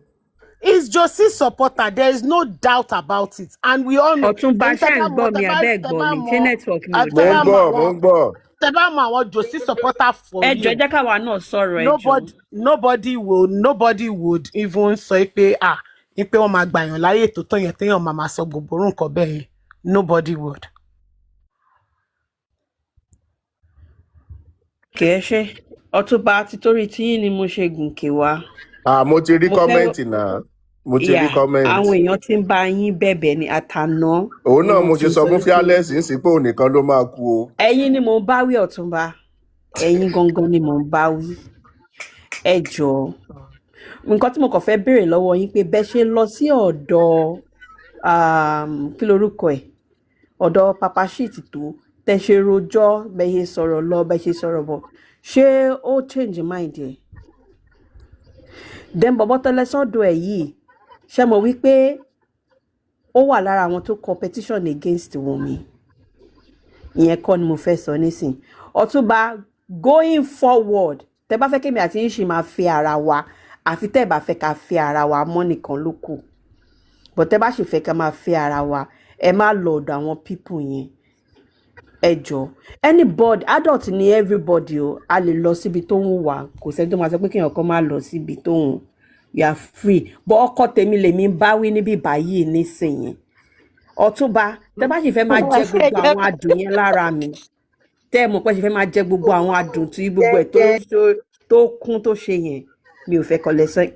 Is Josie's supporter. There is no doubt about it. And we all know. Otunba ṣe ń gbọ́ mi abẹ́ gbọ́ mi ṣé network mi ò dáa. Mo ń gbọ́. Tẹ́bá mọ àwọn Josie supporter for Ẹ you. jọ̀ọ́ jẹ́ káwa náà sọ̀rọ̀ ẹ jọ̀ọ́. Nobody would even sọ pé ní pé wọ́n máa gbàyàn láyè tó tán yẹn téèyàn máa sọ gbogbo orú nǹkan bẹ́ẹ̀ yẹn. Nobody would. Kì í ṣe Otunba títorí tí ni mo ṣe gùnkè wá. Mo ti rí kọ́mẹ́ǹtì náà. Mo ti rí kọ́mẹ́ǹtì. Àwọn èèyàn ti ń bá yín bẹ̀bẹ̀ ní àtàná. Òun náà mo ṣe sọ fún fearless ń sì pé òun nìkan ló máa kú o. Ẹ̀yin ni mò ń bá wí Otunba. Ẹ̀yin gangan ni mò ń bá wí. Ẹ jọ̀ọ́. Nǹkan tí mo kàn fẹ́ béèrè lọ́wọ́ yín pé bẹ́ ṣe lọ sí ọ̀dọ̀ kí lorúkọ ẹ̀? Ọ̀dọ̀ Papa Shit tó tẹ́ ṣe rojọ́ bẹ́ ṣe sọ̀rọ̀ lọ bẹ́ ṣe sọ̀rọ̀ bọ̀. Ṣé ó change mind ẹ̀? Then bọ̀bọ̀ tẹ́lẹ̀ sọ́dọ̀ ẹ̀ yìí ṣé mo wí pé ó wà lára àwọn tó competition against Wunmi. Ìyẹn kọ́ ni mo fẹ́ sọ nísìn. Otunba going forward tẹ́ bá fẹ́ kémi àti yín ṣì máa fẹ́ ara wa àfi tẹ́ bá fẹ́ ká fẹ́ ara wa mọ́ nìkan ló kù. But tẹ́ bá ṣì fẹ́ ká máa fẹ́ ara wa ẹ má lọ ọ̀dọ̀ àwọn people yẹn. Ẹ jọ̀ọ́ anybody adult ni everybody o a lè lọ síbi tó ń wà kò sẹ́ni tó máa sọ pé kéèyàn kan máa lọ síbi tó ń you are free but ọkọ tèmi lèmi ń bá wí níbí báyìí nísìnyẹn. Otunba tẹ́ bá ṣì fẹ́ máa jẹ gbogbo àwọn adùn yẹn lára mi tẹ́ mọ̀ pé ṣì fẹ́ máa jẹ gbogbo àwọn adùn tí gbogbo ẹ̀ tó kún tó ṣe yẹn mi ò fẹ́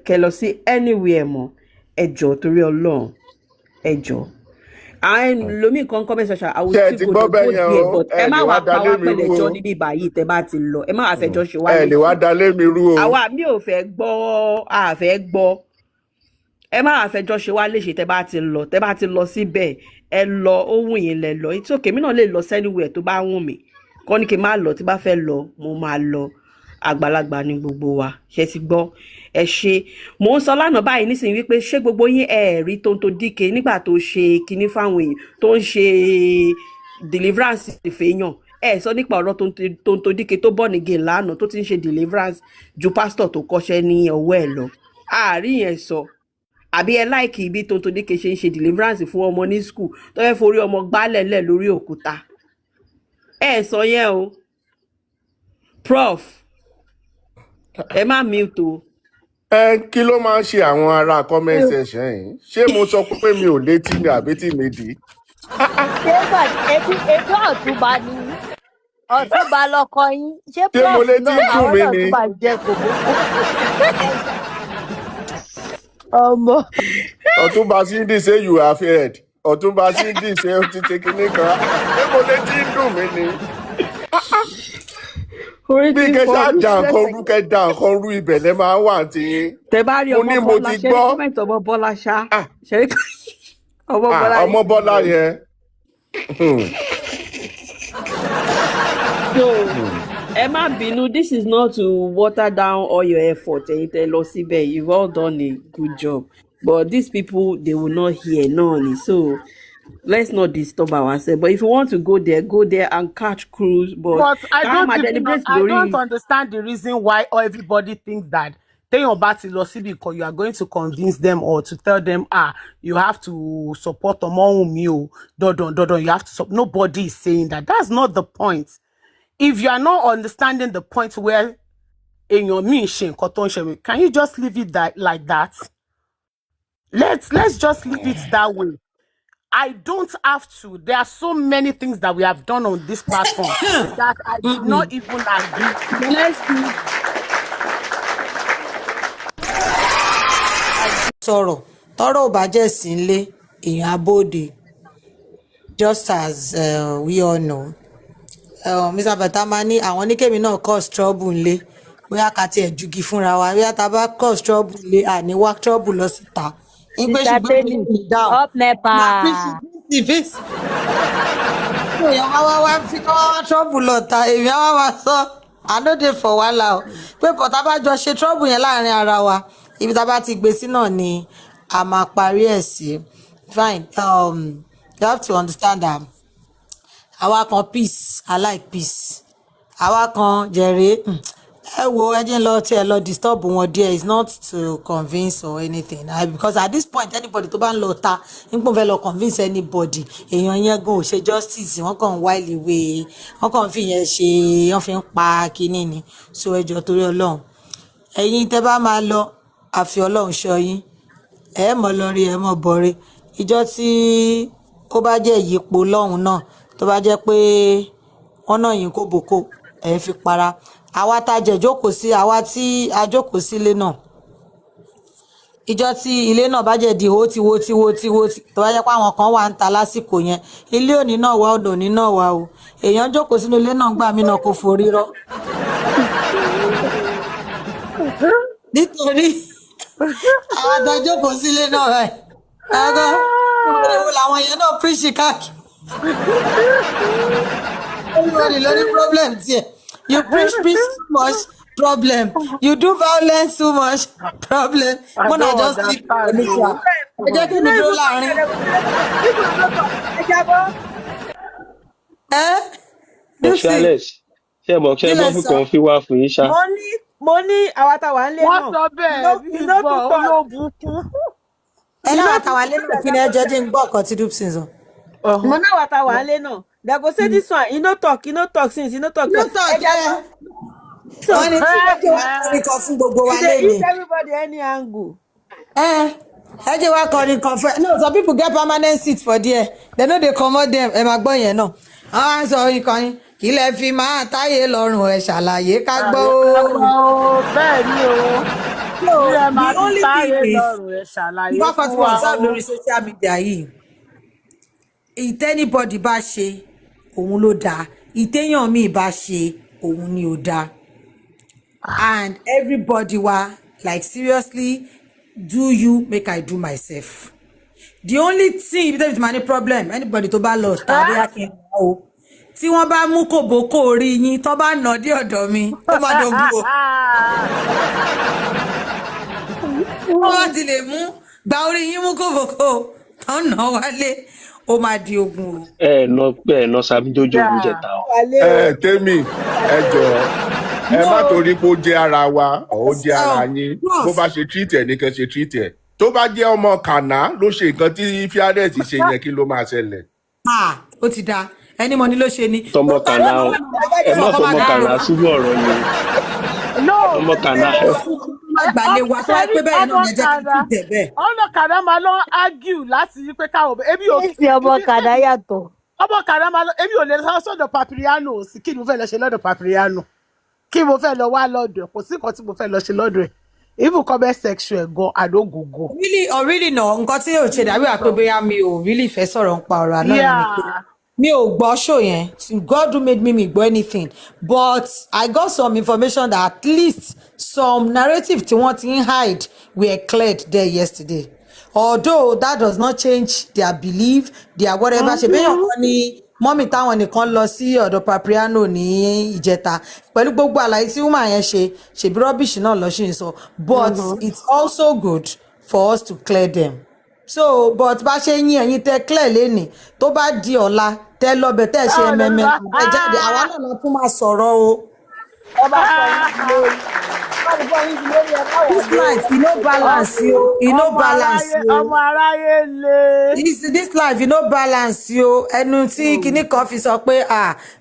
kẹ́ lọ sí anywhere mọ́ ẹ jọ̀ọ́ torí Ọlọ́run ẹ jọ̀ọ́. Àwọn lomi kan comment section I will still go there but ẹ má wá pa wá pẹ̀lẹ́ jọ níbí báyìí tẹ́ bá ti lọ ẹ má wá fẹjọ́ ṣe wá ẹ lè wá dalé mi rú o. Àwa mi ò fẹ́ gbọ́ àfẹ́ gbọ́ ẹ má wá fẹjọ́ ṣe wá léṣe tẹ́ bá ti lọ síbẹ̀ ẹ lọ ohun yẹn lẹ lọ it's okay mi náà lè lọ anywhere tó bá wùn mí kọ́ ni kí n má lọ tí bá fẹ́ lọ mo máa lọ àgbàlagbà ni gbogbo wa ṣe ti gbọ́ ẹ ṣe mò ń sọ lánàá báyìí nísìnyí wípé ṣé gbogbo yín ẹ rí Tonto Dike nígbà tó ṣe kinní fáwọn èèyàn tó ń ṣe deliverance fèèyàn ẹ sọ nípa ọ̀rọ̀ Tonto Dike tó bọ̀ ní gèè lánàá tó ti ń ṣe deliverance ju pásítọ̀ tó kọ́ṣẹ́ ní ọwọ́ ẹ̀ lọ àárín yẹn sọ àbí ẹ láìkì bí Tonto Dike ṣe ń ṣe deliverance fún ọmọ ní school tó fẹ́ forí ọmọ gbálẹ̀lẹ̀ lórí òkúta ẹ sọ yẹn o prof ẹ má mute o Kí ló máa ń ṣe àwọn ará comment section yìí? Ṣé mo sọ pé mi ò létí ni àbí tí mi dì? ebi Ọ̀túnba ni Ọ̀túnba lọkọ yín ṣé Ṣé mo prof létí náà ń dùn àwọn mí náà ni? tún máa jẹ kòbókò ọmọ. Ọ̀túnba Cindy say you have heard. Ọ̀túnba Cindy say ó ti ṣe kinní kan. Ṣé mo létí ń dùn mí ni? orí Bí ti kẹ fọ́ ṣáà ọdún dà nǹkan lẹ́sẹ̀. rú kẹ dà nǹkan rú ibẹ̀ lẹ máa ń wà tí yín. tẹ bá rí Mo ọmọ ní mo Bọ́lá ti ṣe rí gbọ́. kọ́mẹ̀ntì ọmọ Bọ́lá ṣá Ah, ṣe rí ọmọ Bọ́lá yìí. ọmọ Bọ́lá yẹn. So ẹ má bínú, this is not to water down all your effort ẹ̀yin tẹ́ lọ síbẹ̀, you've all done a good job, but these people they will not hear náà ni, so let's not disturb ourselves. But if you want to go there and catch cruise, But I ká má don't deliberate I don't lórí. understand the reason why everybody thinks that téèyàn bá ti lọ síbi kan, you are going to convince them or to tell them, you have to support Ọmọ́wùnmí o, dandan, you have to support. Nobody is saying that. That's not the point. If you are not understanding the point where èèyàn míì ṣe nǹkan tó ń ṣe, can you just leave it like that? Let's just leave it that way. I don't have to. There are so many things that we have done on this platform that I did not even agree. sọ̀rọ̀ tọ́rọ̀ ò bá jẹ́ sí nlé èèyàn abóde, just as we all know. Mr. Betama ní àwọn oníkèmí náà cause trouble nlé, bóyá ká tiẹ̀ jugi fúnra wa, bóyá tá a bá cause trouble nlé àní wá trouble lọ síta. Ìpè Sister ṣùgbọ́n Temi mi down. up nepa. Na fífi èèyàn wá fi kọ́ wá trouble lọ ta, èmi á wá sọ I no dey for wàhálà o. Pé bọ̀tá bá jọ ṣe trouble yẹn láàrin ara wa, ibi tá a bá ti gbé sí náà ni a máa parí ẹ̀ sí. Fine, you have to understand that àwa kan peace, I like peace. Àwa kan jẹ̀rẹ̀ ẹ wo ẹ jẹ́ lọ tí ẹ lọ disturb wọn díẹ̀, it's not to convince or anything. Because at this point anybody tó bá ń lọ ta nípò fẹ́ lọ convince anybody, èèyàn yẹn gan ò ṣe justice, wọ́n kàn ń while away, wọ́n kàn ń fi yẹn ṣe, wọ́n fi ń pa kinní ni. So ẹ jọ̀ọ́ torí Ọlọ́run, ẹ̀yin tẹ́ bá máa lọ àfi Ọlọ́run ṣọ́ yín, ẹ mọ̀ lórí ẹ mọ̀ bọ̀rẹ̀. Ìjọ tí ó bá jẹ́ ìyípo lọ́hùn náà, tó bá jẹ́ pé wọ́n náà yín kó bòkó ẹ fi para. Àwa tá jẹ jókòó sí, àwa tí a jókòó sí ilé náà, ìjọ tí ilé náà bá jẹ́ di wo tí tó bá jẹ́ pé àwọn kan wà ń ta lásìkò yẹn, ilé òní náà wà, ọ̀dọ̀ òní náà wà o. Èèyàn jókòó sínú ilé náà gbà mí náà kò forí rọ́. Nítorí àwọn tá jókòó sí ilé náà rẹ̀ ẹ̀gọ́ ìwé làwọn yẹn náà píríṣì káàkiri. Everybody lórí problem tiẹ̀. You preach too much, problem. You do violence too much, problem. I When I don't just sleep understand on it, you. ẹ jẹ́ kí mi dúró láàrin. Dipsy, ṣe mọ̀ kí lẹ fún sọ? kan fi wá fún yín ṣá. mo ní àwa tá wà ń lé Wọ́n náà. sọ bẹ́ẹ̀ bí bọ́ olóbùkún. Ẹ náà àtàwọn alẹ́ náà kí ni ẹ jẹ́ dín gbọ́ ọ̀kan tí Dipsy sọ. mo ní àwa tá wà ń lé náà. They go say this one, you no talk since, you no talk. Ló tọ̀ jẹ́ wọ́n ní tí wọ́n jẹ́ wá kọrin kan fún gbogbo wa lẹ́nu. Eat everybody any angle. Ẹ jẹ́ wá kọrin kan fún ẹ. No, some people get permanent seat for there. They no dey comot them. Ẹ máa gbọ́ yẹn náà. Àwọn á sọ orin kan yín. Kí lẹ fi máa táyé lọ́rùn ẹ̀ ṣàlàyé ká gbọ́ o. Bẹ́ẹ̀ ni o. No, Bí ẹ máa the ti only táyé thing is, lọ́rùn ẹ̀ ṣàlàyé ìwọ́n kan tí fún wa wọ́n sáà o. lórí social media yìí. Ìtẹ́nibọ̀dì bá ṣe òun ló dáa, ìtéyàn míì bá ṣe òun ni ò dáa. And everybody wa like seriously do you make I do myself. The only thing ibi tẹ́bi tí ma ní problem anybody tó bá lọ ta bí akin o tí wọ́n bá mú kòbókò orí yín tó bá nà dé ọ̀dọ̀ mi ó má dogun o. Wọ́n bá ti lè mú gba orí yín mú kòbókò tó nà wálé ó máa di ogun o. ẹ nọ sábí jójó níjẹta o. Tèmi ẹ jọ̀ọ́ ẹ má torí pé ó jẹ́ ara wa ó jẹ́ ara yín, bó bá ṣe treat ẹ̀ ní kẹ́ ṣe treat ẹ̀. Tó bá jẹ́ ọmọ kàná ló ṣe nǹkan tí Fiadet ṣe yẹn, kí ló máa ṣẹlẹ̀? Ó ti dáa ẹni mo ní ló ṣe ni. Tọmọ kàná o, ẹ má fọmọ kàná sínú ọ̀rọ̀ yìí. Tọmọ kàná má gbàlé wa tó wáyé pé bẹ́ẹ̀ náà ní ẹ jẹ́ kí n tún tẹ̀ bẹ́ẹ̀. ọlọ́kadà máa lọ argue láti rí pé káwọn ebi ò Kéèsì ọmọ kàdá yàtọ̀. ọmọkadà máa lọ ebi ò lè lọ sọ́dọ̀ Papiriano sí kí ni mo fẹ́ lọ ṣe lọ́dọ̀ Papiriano kí mo fẹ́ lọ wá lọ́dọ̀ kò sí nǹkan tí mo fẹ́ lọ ṣe lọ́dọ̀ ẹ̀ even comment section ẹ̀ gan àdógógó. really no nǹkan tí yóò ṣe dàbí àpébéyà mi ò really fẹ́ sọ̀rọ̀ nípa ọ̀rọ̀ àná yẹn ni pé mi ò gbọ́ show yẹn God who made me gbọ́ anything but I got some information that at least some narrative tí wọ́n ti ń hide were cleared there yesterday although that does not change their belief their whatever ṣe bẹ́ẹ̀ yàn kan ni mọ́mì táwọn nìkan lọ sí ọ̀dọ̀ Papiriano ní ìjẹta pẹ̀lú gbogbo àlàyé tí woman yẹn ṣèbí rọ́bìṣì náà lọ ṣì ń sọ but it's also good for us to clear them so but bá ṣe yín ẹ̀yin tẹ́ clear lẹ́nìí tó bá di ọ̀la tẹ́ lọ́bẹ̀ tẹ́ ṣe mẹ́mẹ́ ẹ jáde àwa náà la tún máa sọ̀rọ̀ o. ẹ bá fọ yín lórí this life e no balance o e no balance o ọmọ aráyé le. this life e no balance o ẹnu tí kinní kan fi sọ pé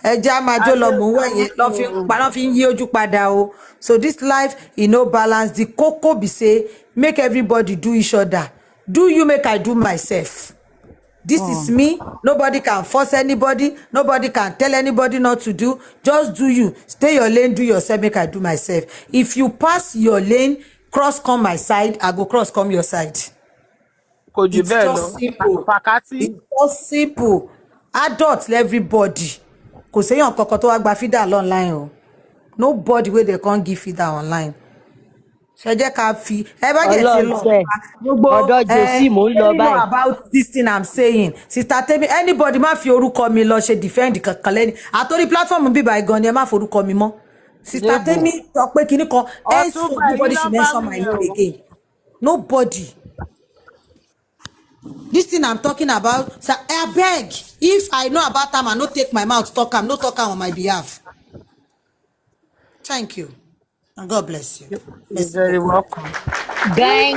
ẹja máa jó lọ mò ń wẹ̀yẹ lọ́ fi ń yí ojú padà o so this life e no balance the koko be say make everybody do each other do you make I do myself. This is me. Nobody can force anybody. Nobody can tell anybody not to do. Just do you. Stay your lane, do yourself, make I do myself. If you pass your lane, cross come my side, I go cross come your side. It's just simple. It's just simple. Adults, everybody. Kò séyàn kankan tó wá gba feeder online o. Nobody wey they can't give feeder online. Ṣé jẹ́ ká fi ẹ bá jẹ́ ti lọ gbogbo ọ̀dọ̀ Jòsí mò ń lọ báyìí. About this thing I'm saying sister Temi anybody má fi orúkọ mi lọ ṣe defend kankan lẹ́ni àtòrí platform bíbá igan ni ẹ má forúkọ mi mọ́ sister Temi sọ pé kinní kan nobody should mention my name again nobody this thing I'm talking about sir abeg if I know about am I no take my mouth talk am no talk am on my behalf thank you. And God bless you. You're very welcome. Gang.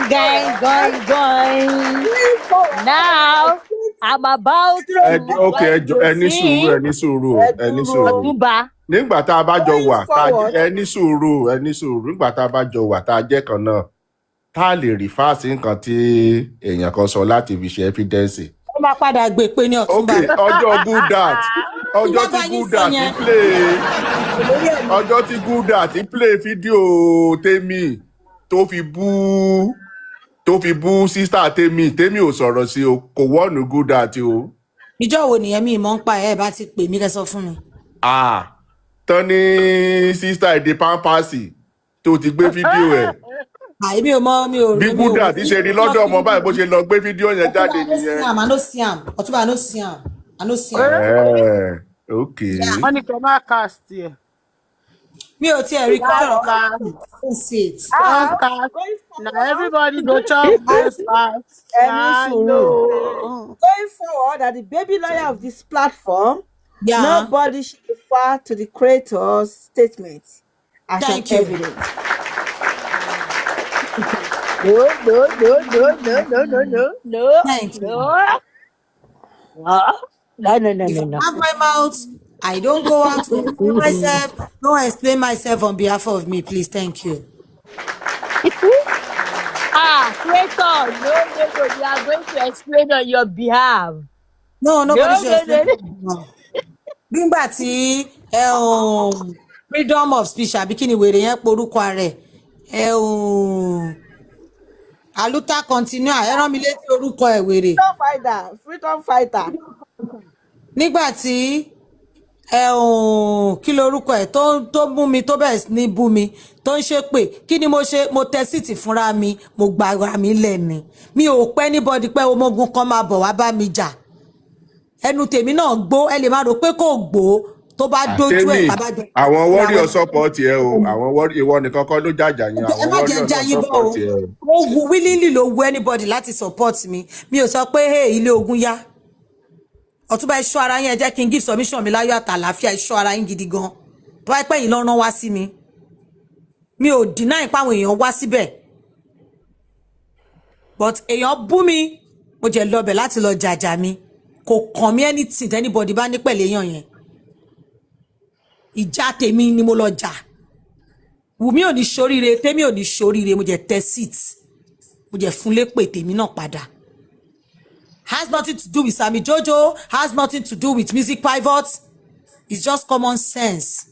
Now, I'm about to. Ẹni sùúrù. Otunba. Nígbà tá a bá jọ wà, ẹni sùúrù. Nígbà tá a bá jọ wà, tá a jẹ́ kan náà, tá a lè rí fáàsì nǹkan tí èèyàn kan sọ láti fi ṣe evidence. Ó máa padà gbé pé ní Ọ̀túnba. Okay, ọjọ́ good that. Ọjọ́ tí good that ti play. Ọjọ́ tí good that ti play fídíò Temi tó fi bú sister Temi ò sọ̀rọ̀ sí o kò wọ́ọ̀nù good that o. Ìjọ́ wo nìyẹn mi ìmọ̀ ń pa ẹ̀ bá ti pè mí kẹ́ sọ fún mi. Tán ní sister èdè pampasì tó ti gbé fídíò ẹ̀. Àìmí ò mọ mi ò rí. Bí good that ti ṣe rí lọ́dọ̀ ọmọ báyìí bó ṣe lọ gbé fídíò yẹn jáde nìyẹn. I no see am. Ọ̀túnba I no see am. Okay. Wọ́n ní kẹ́ máa cast yẹ. Mi ò tiẹ̀ rí kọ́rọ̀ Now everybody go chop breakfast. Going forward, that the baby lawyer of this platform, nobody should refer to the creator's statement as an evidence. No. Thank you. No. No. Have my mouth. I don't go out to explain myself. Don't explain myself on behalf of me, please. Thank you. Creator, no. You are going to explain on your behalf. No, nobody should explain. No. Nígbà tí freedom of speech àbí kí ni wèrè yẹn porúkọ rẹ̀ Aluta continue ẹ rán mi létí orúkọ ẹ̀ wèrè. Freedom fighter. Nígbà tí kí lorúkọ ẹ̀ tó bú mi tó bẹ̀rẹ̀ sí ní bú mi tó ń ṣépè kí ni mo ṣe mo tẹ síìtì fúnra mi mo gbàgbà mi lẹ́ni mi ò pẹ́ anybody pé ọmọogun kan máa bọ̀ wá bá mi jà ẹnu tèmi náà gbó ẹ lè má rò pé kò gbó tó bá dójú ẹ̀ kábàjọ. Àwọn warrior support ẹ o àwọn warrior ìwọ nìkan kọ́ ló jàjà yẹn àwọn warrior support ẹ o. Mo wù willingly ló wù anybody láti support mi ò sọ pé ilé ogun yá. Ọ̀túnba ẹ ṣọ́ ara yín ẹ jẹ́ kí n give submission mi láyọ̀ àtàlàáfíà ẹ ṣọ́ ara yín gidi gan tó wáyé pé yín lọ́rán wá sí mi ò deny pé àwọn èèyàn wá síbẹ̀ but èèyàn bú mi mo jẹ́ lọ́bẹ̀ láti lọ jàjà mi kò kàn mí anything anybody bá ní pẹ̀lú èèyàn yẹn ìjà tèmi ni mo lọ jà Wùmí ò ní ṣoríire tèmi ò ní ṣoríire mo jẹ́ tẹ seat mo jẹ́ fún lépè tèmi náà padà. Has nothing to do with Sammy Jojo, has nothing to do with music pivots. It's just common sense.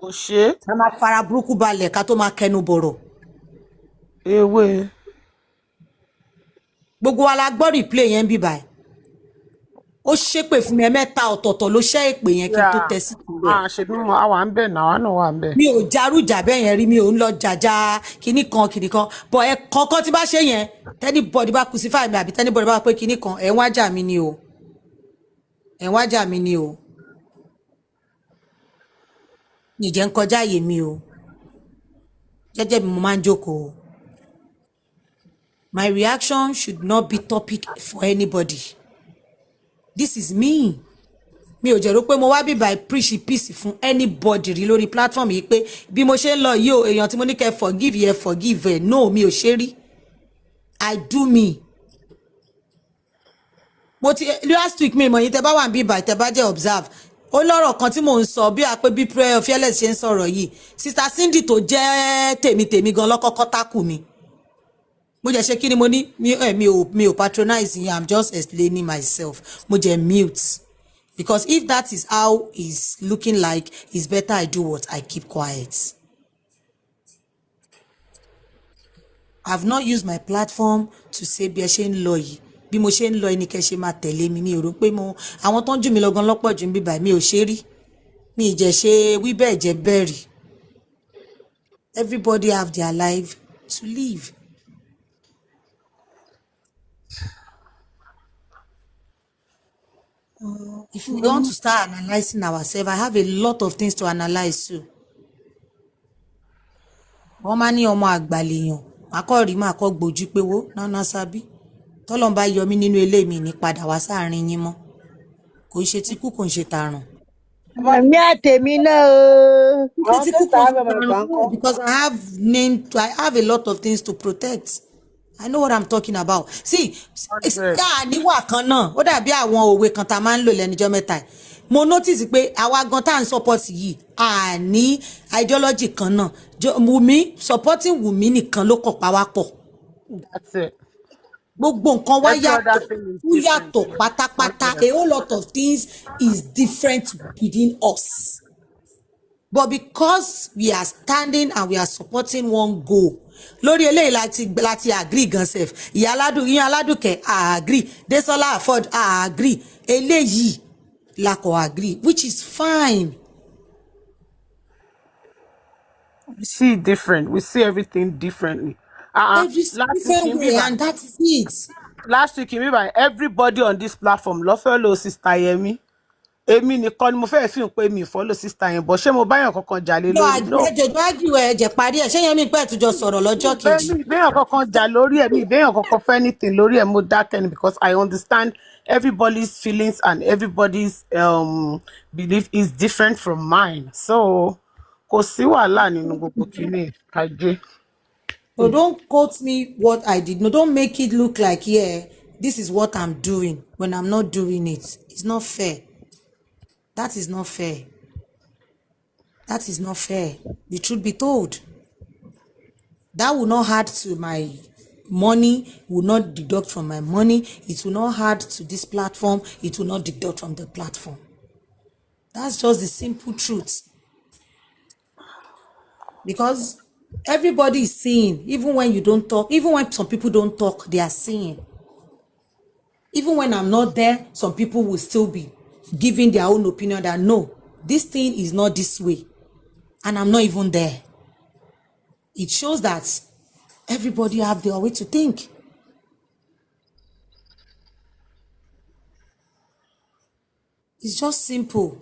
Mo ṣe. Ká máa fara burúkú balẹ̀ ká tó máa kẹnu bọ̀rọ̀. Ewé. Gbogbo wa la gbọ́ replay yẹn bí báyìí. Ó ṣépè fún mi ẹ̀mẹ́ta ọ̀tọ̀ọ̀tọ̀ ló ṣẹ́ èpè yẹn kí n tó tẹ sí ìpínlẹ̀. Ṣebí mo àwa ń bẹ̀ náà, àwa náà wà ń bẹ̀. Mi ò jarújà bẹ́ẹ̀ yẹn rí mi ò ń lọ jàjà kinní kan bọ̀ ẹ kọ̀ọ̀kan tí bá ṣe yẹn tẹ́nibọ̀dì bá crucify mi àbí tẹ́nibọ̀dì bá pé kinní kan ẹ̀ ń wájà mi ni o ẹ̀ ń wájà mi ni o ìjẹ́ ń kọjá àyè mi o jẹ́jẹ́ mi mo máa ń jókòó. My reaction should not be topic for anybody. This is me. Mi ò jẹ́ rò pé mo wá bí by preach peace fún anybody rí lórí platform yìí pé bí mo ṣe ń lọ yìí o èèyàn tí mo ní kẹ́ forgive yẹ forgive ẹ̀ no mi ò ṣe rí. I do me. Mo ti last week mi ìmọ̀ yìí tẹ́ bá wà bí by tẹ́ bá jẹ́ observe ó lọ́rọ̀ kan tí mò ń sọ bí a pé bí prayer fearless ṣe ń sọ̀rọ̀ yìí sister Cindy tó jẹ́ tèmi gan lọ́kọ́kọ́ tákù mi. Mo jẹ́ ṣe kí ni mo ní mi ò patronize yín I'm just explaining myself mo jẹ́ mute. Because if that is how it's looking like, it's better I do what I keep quiet. I've not used my platform to say bí ẹ ṣe ń lọ yìí. Bí mo ṣe ń lọ ẹni kẹ́ ṣe máa tẹ̀lé mi. Mi ò rò pé àwọn tó ń jù mí lọ gan lọ́pọ̀ jù ń bíbà mi ò ṣe rí. Mi ì jẹ́ ṣe wí bẹ́ẹ̀ jẹ́ bẹ́ẹ̀ rí. Everybody have their life to live. If we want to start analyzing ourselves, I have a lot of things to analyze too. Wọ́n máa ní ọmọ àgbàlèyàn, àkọ́rí máa kọ́ gbójú pé wo náná sábí. Tọ́lọ́run bá yọ mí nínú ilé mi ní padà wá sáàrin yín mọ́. Kò ń ṣe tí kú kò ń ṣe tààrùn. Màmí àtèmi náà o. Ṣé tí kú kò ń ṣe tààrùn because I have a lot of things to protect. I know what I'm talking about. See, níwà kan náà, ó dàbí àwọn òwe kan tá a máa ń lò lẹ́nujọ́ mẹ́ta. Mo notice pé àwa gan tá à ń support yìí, a ní ideology kan náà. Wùmí, supporting Wùmí nìkan ló kọ̀ pa wá pọ̀. That's it. Gbogbo nǹkan wá yàtọ̀ pátápátá. A whole lot of things is different within us. But because we are standing and we are supporting one goal, lórí eléyìí láti agree gan sef ìyá aládùkẹ́ agree Desola afford agree eléyìí la kò agree which is fine. We see it different. We see everything differently. Every different way and that is it. Last week everybody on this platform lọ follow sister Yemi. Èmi nìkan ni mo fẹ́ fi hàn pé mi follow sister yẹn bọ̀ ṣé mo báyàn kankan jà lé lórí no ẹjọ ágìwẹ ẹjẹ parí ẹ ṣé yẹn mi pẹ tùjọ sọ̀rọ̀ lọ́jọ́ kejì. mi ìbéyàn kankan jà lórí ẹ mi ìbéyàn kankan fẹ́ anything lórí ẹ mo dákẹ́ ni because I understand everybody's feelings and everybody's belief is different from mine so kò sí wàhálà nínú gbogbo kìíní kájé. So don't quote me what I did. No, don't make it look like this is what I'm doing when I'm not doing it. It's not fair. That is not fair. That is not fair. The truth be told. That will not add to my money, will not deduct from my money. It will not add to this platform. It will not deduct from the platform. That's just the simple truth. Because everybody is seeing, even when you don't talk, even when some people don't talk, they are seeing. Even when I'm not there, some people will still be giving their own opinion that no, this thing is not this way. And I'm not even there. It shows that everybody have their way to think. It's just simple.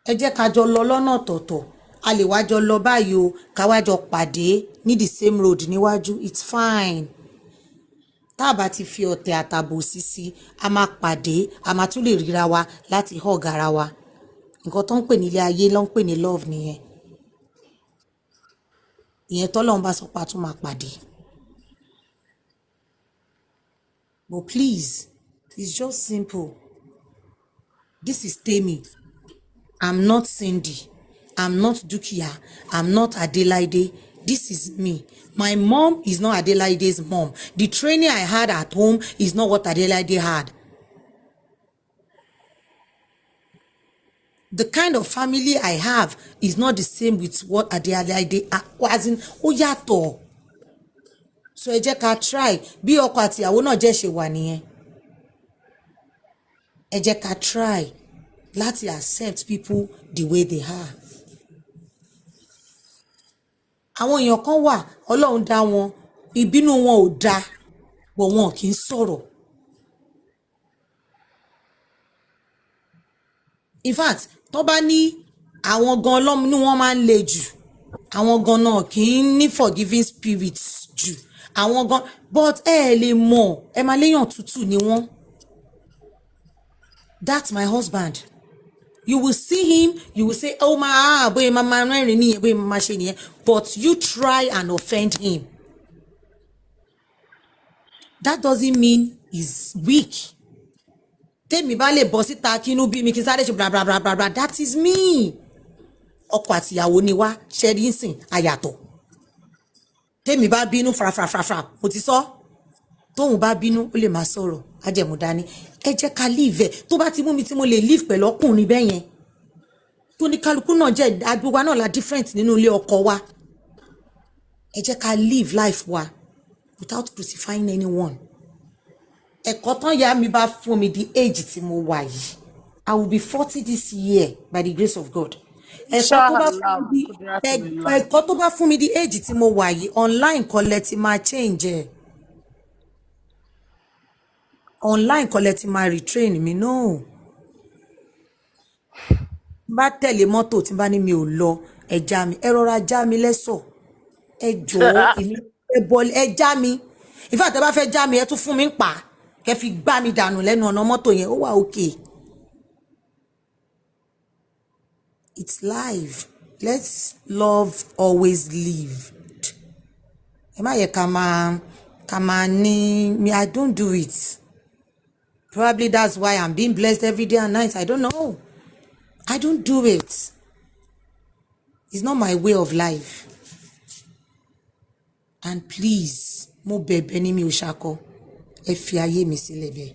Ẹ jẹ́ ká jọ lọ lọ́nà ọ̀tọ̀ọ̀tọ̀. A lè wá jọ lọ báyìí o, ká wá jọ pàdé ní the same road níwájú. It's fine. Tá a bá ti fi ọ̀tẹ̀ àtàbò sí, a máa pàdé, a máa tún lè ríra wa láti hug ara wa. Nǹkan tó ń pè ní ilé ayé ló ń pè ní love nìyẹn. Ìyẹn tọ́lọ́run bá sọ pé a tún máa pàdé. But please, it's just simple. This is Temi. I'm not Cindy. I'm not Dukia. I'm not Adelaide. This is me. My mom is not Adelaide's mom. The training I had at home is not what Adelaide had. The kind of family I have is not the same with what Adelaide as in ó yàtọ̀. So ẹ jẹ́ ká try bí ọkọ àti ìyàwó náà jẹ́ ṣe wà nìyẹn. Ẹ jẹ́ ká try láti accept people the way they are. Àwọn èèyàn kan wà Ọlọ́run dá wọn ìbínú wọn ò dáa but wọn kì í sọ̀rọ̀. In fact tó bá ní àwọn gan Ọlọ́run ní wọ́n máa ń le jù àwọn gan náà kì í ní forgiving spirits jù àwọn gan but ẹ lè mọ̀ ẹ máa léèyàn tútù ni wọ́n. That's my husband. You will see him, you will say, oh my, boy, mama, but you try and offend him. That doesn't mean he's weak. Tèmi bá lè bọ́ síta kínú bí mi kí sáré ṣe bla bla bla bla bla. That is me. Ọkọ àti ìyàwó ni wá ṣẹ́rí ń sìn àyàtọ̀. Tèmi bá bínú fra mo ti sọ. Tóun bá bínú ó lè máa sọ̀rọ̀ ajẹ̀mú dání. Ẹ jẹ́ ká live ẹ̀ tó bá ti mú mi tí mo lè live pẹ̀lú ọkùnrin bẹ́ẹ̀ yẹn. Tó ní kálukú náà jẹ́ àdúgbò náà la different nínú ilé ọkọ wa. Ẹ jẹ́ ká live life wa without crucifying anyone. Ẹ̀kọ́ tán yá mi bá fún mi the age tí mo wà yìí. I will be 40 this year by the grace of God. Ẹ̀kọ́ tó bá fún mi the age tí mo wà yìí online collect máa change ẹ̀. Online collect máa retrain mi no. Bá tẹ̀lé mọ́tò tí bá ní mi ò lọ ẹ já mi ẹ rọra já mi lẹ́sọ̀ ẹ jọ̀ọ́ èmi ẹ bọ́ ẹ já mi in fact ẹ bá fẹ́ já mi ẹ tún fún mi ń pa kẹ́ fi gbá mi dànù lẹ́nu ọ̀nà mọ́tò yẹn ó wà okay. It's live. Let's love always live. Ẹ má yẹ ká máa ní me I don't do it. Probably that's why I'm being blessed every day and night. I don't know. I don't do it. It's not my way of life. And please, mo bẹ̀bẹ̀ ni mi ò ṣakọ. Ẹ fi ayé mi sílẹ̀ bẹ́ẹ̀.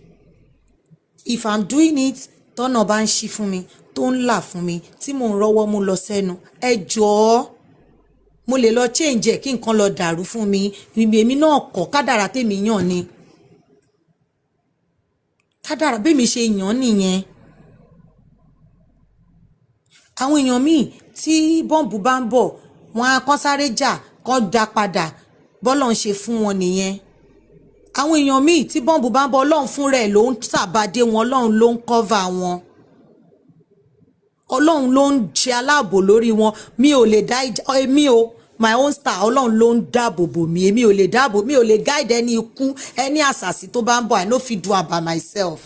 If I'm doing it, tọ́nà bá ń ṣí fún mi, tó ń là fún mi, tí mò ń rọ́wọ́ mú lọ sẹ́nu, ẹ jọ̀ọ́. Mo lè lọ change ẹ̀ kí nǹkan lọ dàrú fún mi. Èmi náà kọ̀ kádàrá tèmi yàn ni. Kádàrá bí mi ṣe yàn nìyẹn. Àwọn èèyàn míì tí bọ́ǹbù bá ń bọ̀ wọ́n á kàn sáré jà kàn dá padà bọ́lọ̀ ń ṣe fún wọn nìyẹn. Àwọn èèyàn míì tí bọ́ǹbù bá ń bọ̀ Ọlọ́run fún rẹ̀ ló ń ṣàbàdé wọn Ọlọ́run ló ń cover wọn. Ọlọ́run ló ń ṣe aláàbò lórí wọn mi ò lè dá èmi o my own star Ọlọ́run ló ń dáàbò bò mí èmi ò lè dáàbò mi ò lè guide ẹni ikú ẹni àṣàsí tó bá ń bọ̀ I no fit do am by myself.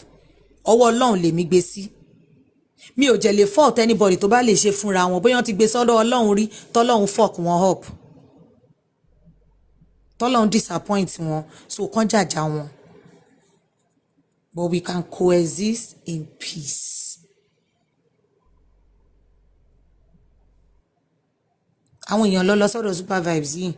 Ọwọ́ Ọlọ́run lèmi gbé sí. Mi ò jẹ́ lè fault anybody tó bá lè ṣe fúnra wọn bóyá wọ́n ti gbé sọ́dọ̀ Ọlọ́run rí tọ́lọ́run fuck wọn up. Tọ́lọ́run disappoint wọn so kàn jàjà wọn. But we can coexist in peace. Àwọn èèyàn lọ sọ́dọ̀ super vibes yìí.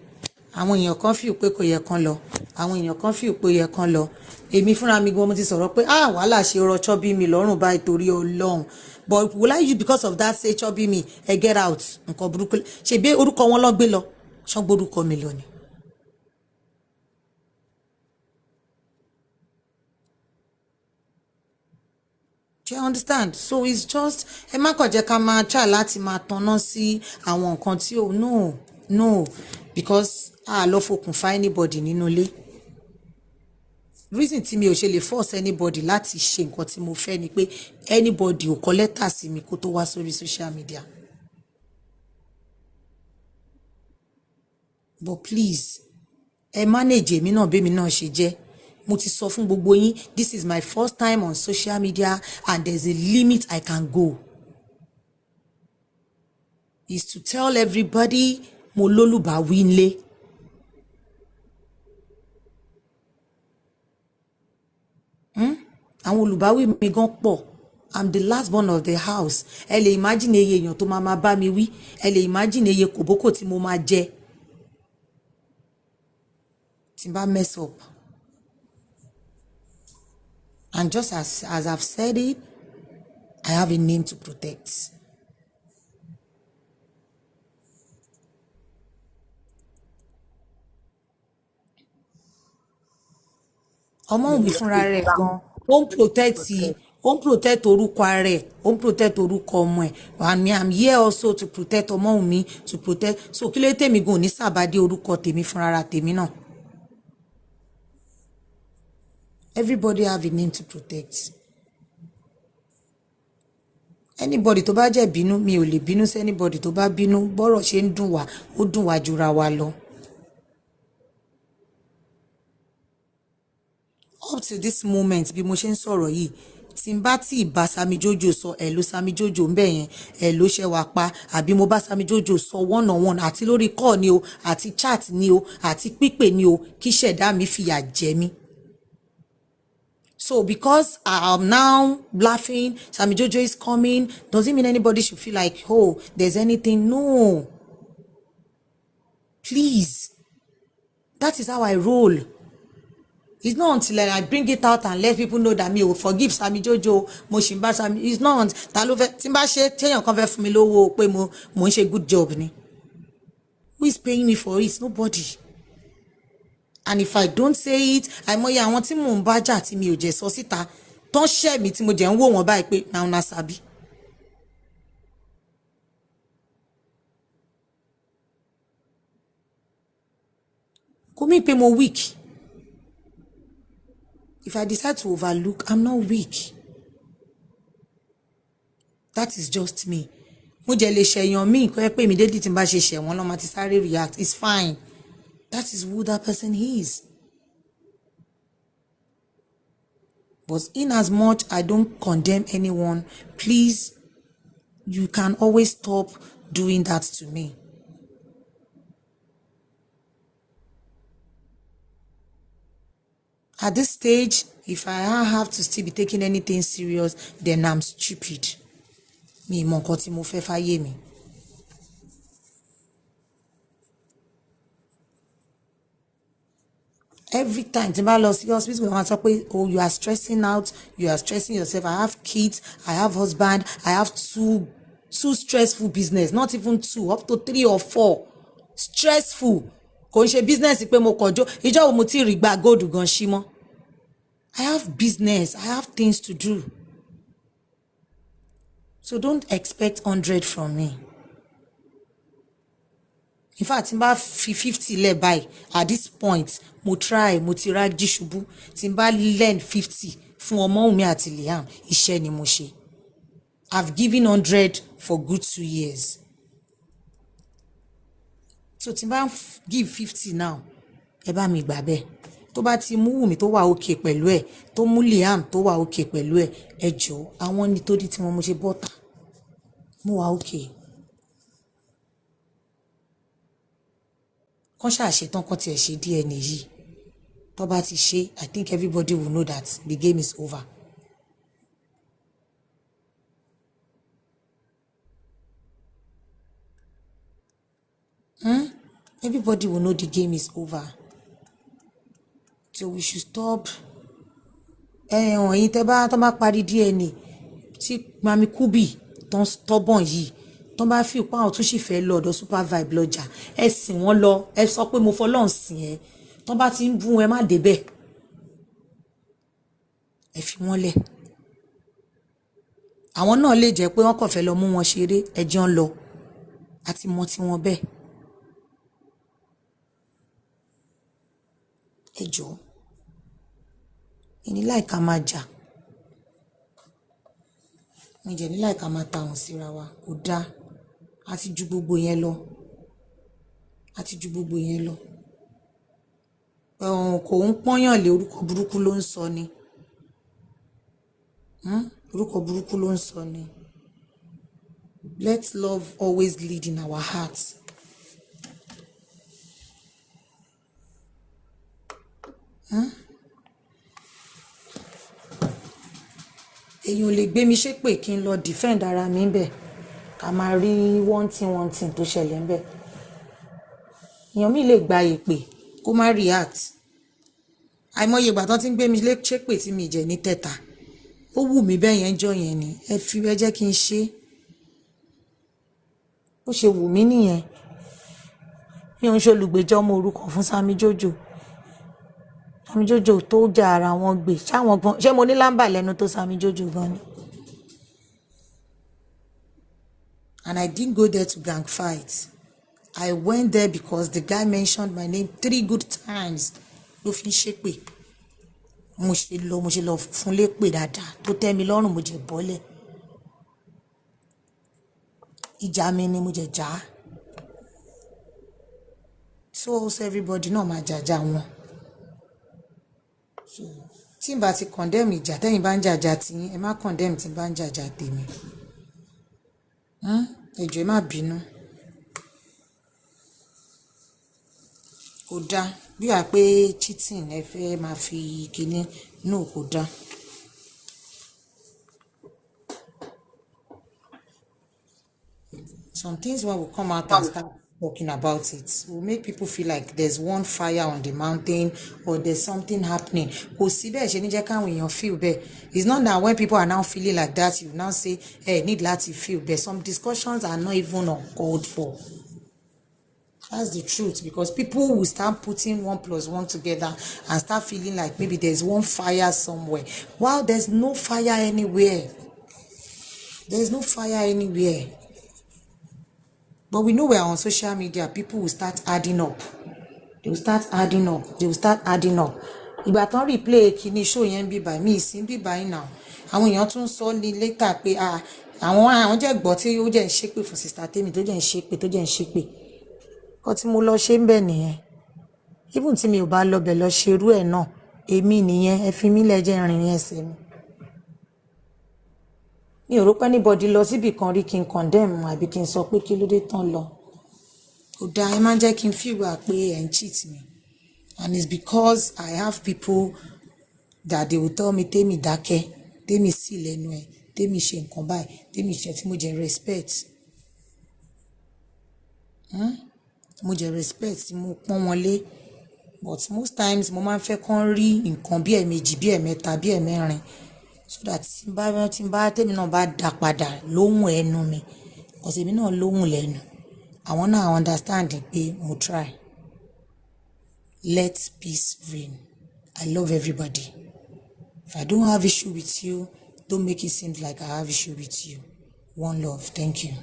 Àwọn èèyàn kan feel pé kò yẹ kán lọ. Àwọn èèyàn kan feel pé yẹ kán lọ. Èmi fúnra mi gan mo ti sọ̀rọ̀ pé wàhálà ṣe rọchọ́ bí mi lọ́rùn báyìí torí Ọlọ́run. But will I use because of that say chubby me get out nǹkan burúkú ṣe bí orúkọ wọn lọ gbé lọ ṣán gbórúkọ mi lọ ni. Do you understand? So it's just ẹ má kàn jẹ́ ká máa try láti máa tanná sí àwọn nǹkan tí ò no because lọ fokùn fa anybody nínú ilé. Reason tí mi ò ṣe lè force anybody láti ṣe nǹkan tí mo fẹ́ ni pé anybody ò kọ lẹ́tà sí mi kó tó wá sórí social media. But please ẹ manage èmi náà bẹ́mi náà ṣe jẹ́. Mo ti sọ fún gbogbo yín this is my first time on social media and there's a limit I can go. Is to tell everybody mo lólùbáwí ńlé. Àwọn olùbáwí mi gan pọ̀ I'm the last born of the house. Ẹ lè imagine eye èèyàn tó máa bá mi wí. Ẹ lè imagine eye kòbókò tí mo máa jẹ. Tí n bá mess up. And just as I've said it, I have a name to protect. Ọmọ mi fúnra rẹ̀ gan, ó ń protect orúkọ ara ẹ̀, ó ń protect orúkọ ọmọ ẹ̀. And I'm here also to protect ọmọ mi, to protect. So kí ló tèmi gan ní sàbádé orúkọ tèmi fúnra ra tèmi náà. Everybody have a name to protect. Anybody tó bá jẹ́ bínú, mi ò lè bínú sí anybody tó bá bínú. Bọ́rọ̀ ṣe ń dùn wá, ó dùn wá jura wa lọ. Up to this moment bí mo ṣe ń sọ̀rọ̀ yìí, tí n bá tí bá Sami Jojo sọ ẹ̀ ló Sami Jojo ń bẹ̀ yẹn, ẹ̀ ló ṣẹ́ wa pa, àbí mo bá Sami Jojo sọ one on one àti lórí call ni o, àti chat ni o, àti pípè ni o, kí ṣẹ̀dá mi fìyà jẹ mí. So because I am now laughing, Sami Jojo is coming, doesn't mean anybody should feel like, oh, there's anything. No. Please. That is how I roll. It's not until I bring it out and let people know that me will forgive Sami Jojo, mo ṣì ń bá Sami. It's not ta ló fẹ́ tí n bá ṣe téèyàn kan fẹ́ fún mi lówó pé mo ń ṣe good job ni. Who is paying me for it? Nobody. And if I don't say it, àìmọye àwọn tí mò ń bá jà tí mi ò jẹ́ sọ síta tán ṣẹ́ mi tí mo jẹ́ ń wò wọ́n báyìí pé na una sabi. Kò mí pé mo weak. If I decide to overlook, I'm not weak. That is just me. Mo jẹ́ lè ṣẹ̀yàn mí kó yẹ pé immediately tí n bá ṣe ṣẹ̀ wọ́n lọ́ máa ti sáré react. It's fine. That is who that person is. But in as much I don't condemn anyone, please, you can always stop doing that to me. At this stage, if I have to still be taking anything serious, then I'm stupid. Mi mọ nǹkan tí mo fẹ́ fáyé mi. Every time tí n bá lọ sí hospital, wọ́n sọ pé, oh, you are stressing out, you are stressing yourself. I have kids, I have husband, I have two stressful business, not even two, up to 3 or 4. Stressful. Kò ń ṣe business pé mo kọjọ́, ìjọ́ wo mo ti rí gbà gold gan ṣí mọ́. I have business, I have things to do. So don't expect 100 from me. In fact, tí n bá fi 50 lẹ̀ báyìí, at this point, mo try, mo ti ra jí ṣubú. Tí n bá lend 50 fún Ọmọ́wùmí àti Liam, iṣẹ́ ni mo ṣe. I've given 100 for good 2 years. So tí n bá give 50 now, ẹ bá mi gbà bẹ́ẹ̀. Tó bá ti mú Wùmí tó wà okay pẹ̀lú ẹ̀, tó mú Liam tó wà okay pẹ̀lú ẹ̀, ẹ jọ̀ọ́, àwọn nítorí tí wọ́n mo ṣe bọ́ta. Mo wà okay. Kán ṣàṣetán kán tiẹ̀ ṣe DNA yìí. Tó bá ti ṣe, I think everybody will know that the game is over. Everybody will know the game is over. So we should stop. Ẹ̀yin tẹ́ bá parí DNA tí Mami Kubi tán stubborn yìí, tán bá fi pa àwọn tún sì fẹ́ lọ ọ̀dọ̀ super vibe lọ́jà, ẹ sìn wọ́n lọ, ẹ sọ pé mo fọlọ́run sìn ẹ́. Tán bá ti ń bú ẹ má débẹ̀. Ẹ fi wọ́n lẹ̀. Àwọn náà lè jẹ́ pé wọ́n kàn fẹ́ lọ mú wọn ṣeré, ẹ jẹ́ ń lọ. Àti mọ tí wọ́n bẹ́ẹ̀. Ẹ jọ̀ọ́. Ìní láìka máa jà. Mi jẹ́ ní láìka máa tàhùn síra wa. Kò dáa. A ti ju gbogbo yẹn lọ. A ti ju gbogbo yẹn lọ. Kò ń pọ́nyàn lé orúkọ burúkú ló ń sọ ni. Orúkọ burúkú ló ń sọ ni. Let love always lead in our hearts. èèyàn ò lè gbé mi ṣépè kí n lọ defend ara mi ńbẹ̀ ká máa rí one thing tó ṣẹlẹ̀ ńbẹ̀ èèyàn mi lè gba èpè kó má react àìmọye ìgbà tán ti ń gbé mi ṣépè tí mi jẹ ní tẹ̀ta ó wù mí bẹ́ẹ̀ yẹn jọ yẹn ni ẹ jẹ́ kí n ṣe ó ṣe wù mí nìyẹn mi ò ń ṣolùgbèjọ́ ọmọ òrukàn fún Sami Jojo tó jà ara wọn gbé ṣé mo ní lámbà lẹ́nu tó Sami Jojo gan ni. And I didn't go there to gang fight. I went there because the guy mentioned my name 3 good times. Ló fi ń ṣépè. Mo ṣe lọ fún lépè dáadáa tó tẹ́ mi lọ́rùn mo jẹ bọ́lẹ̀. Ìjà mi ni mo jẹ jà. So also everybody náà máa jàjà wọn. So tí n bá ti condemn ìjà tẹ́yìn bá ń jàjà tiyín ẹ má condemn tí n bá ń jàjà tèmi. Ẹ jọ̀ọ́ ẹ má bínú. Kò dáa bí wàá pé cheating ẹ fẹ́ máa fi kinní no kò dáa. Some things when we come out and start talking about it will make people feel like there's one fire on the mountain or there's something happening. Kò sí bẹ́ẹ̀ ṣe ní jẹ́ káwọn èèyàn feel bẹ́ẹ̀. It's not that when people are now feeling like that you now say hey need láti feel bẹ́ẹ̀. Some discussions are not even uncalled for. That's the truth because people will start putting 1 + 1 together and start feeling like maybe there's one fire somewhere. While there's no fire anywhere. There's no fire anywhere. But we know we're on social media. People will start adding up. They will start adding up. They will start adding up. Ìgbà tán replay kíní show yẹn bí by me ìsín bí by now. Àwọn èèyàn tún sọ ní later pé àwọn jẹ́ gbọ́ tí ó jẹ́ ń ṣépè fún sister Temi tó jẹ́ ń ṣépè. Kọ́ tí mo lọ ṣe ń bẹ̀ nìyẹn. Even tí mi ò bá lọ bẹ̀ lọ ṣerú ẹ̀ náà, èmi nìyẹn ẹ fi mí lẹ̀ jẹ́ rìn ẹsẹ̀ mi. Mi ò rò pé anybody lọ síbì kan rí kí n condemn àbí kí n sọ pé kí ló dé tán lọ. Kò dáa ẹ máa ń jẹ́ kí n feel wà pé ẹ̀ ń cheat me. And it's because I have people that they will tell me Temi dákẹ́, Temi sí lẹ́nu ẹ̀, Temi ṣe nǹkan báyìí, Temi ṣe tí mo jẹ́ respect. Mo jẹ́ respect tí mo pọ́n wọn lé but most times mo máa ń fẹ́ kán rí nǹkan bí ẹ̀ẹ̀mejì bí ẹ̀ẹ̀mẹ́ta bí ẹ̀ẹ̀mẹ́rin so that tí n bá Temi náà bá dá padà lóhùn ẹnu mi because èmi náà lóhùn lẹ́nu àwọn náà understand pé mo try. Let peace reign. I love everybody. If I don't have issue with you, don't make it seem like I have issue with you. One love. Thank you.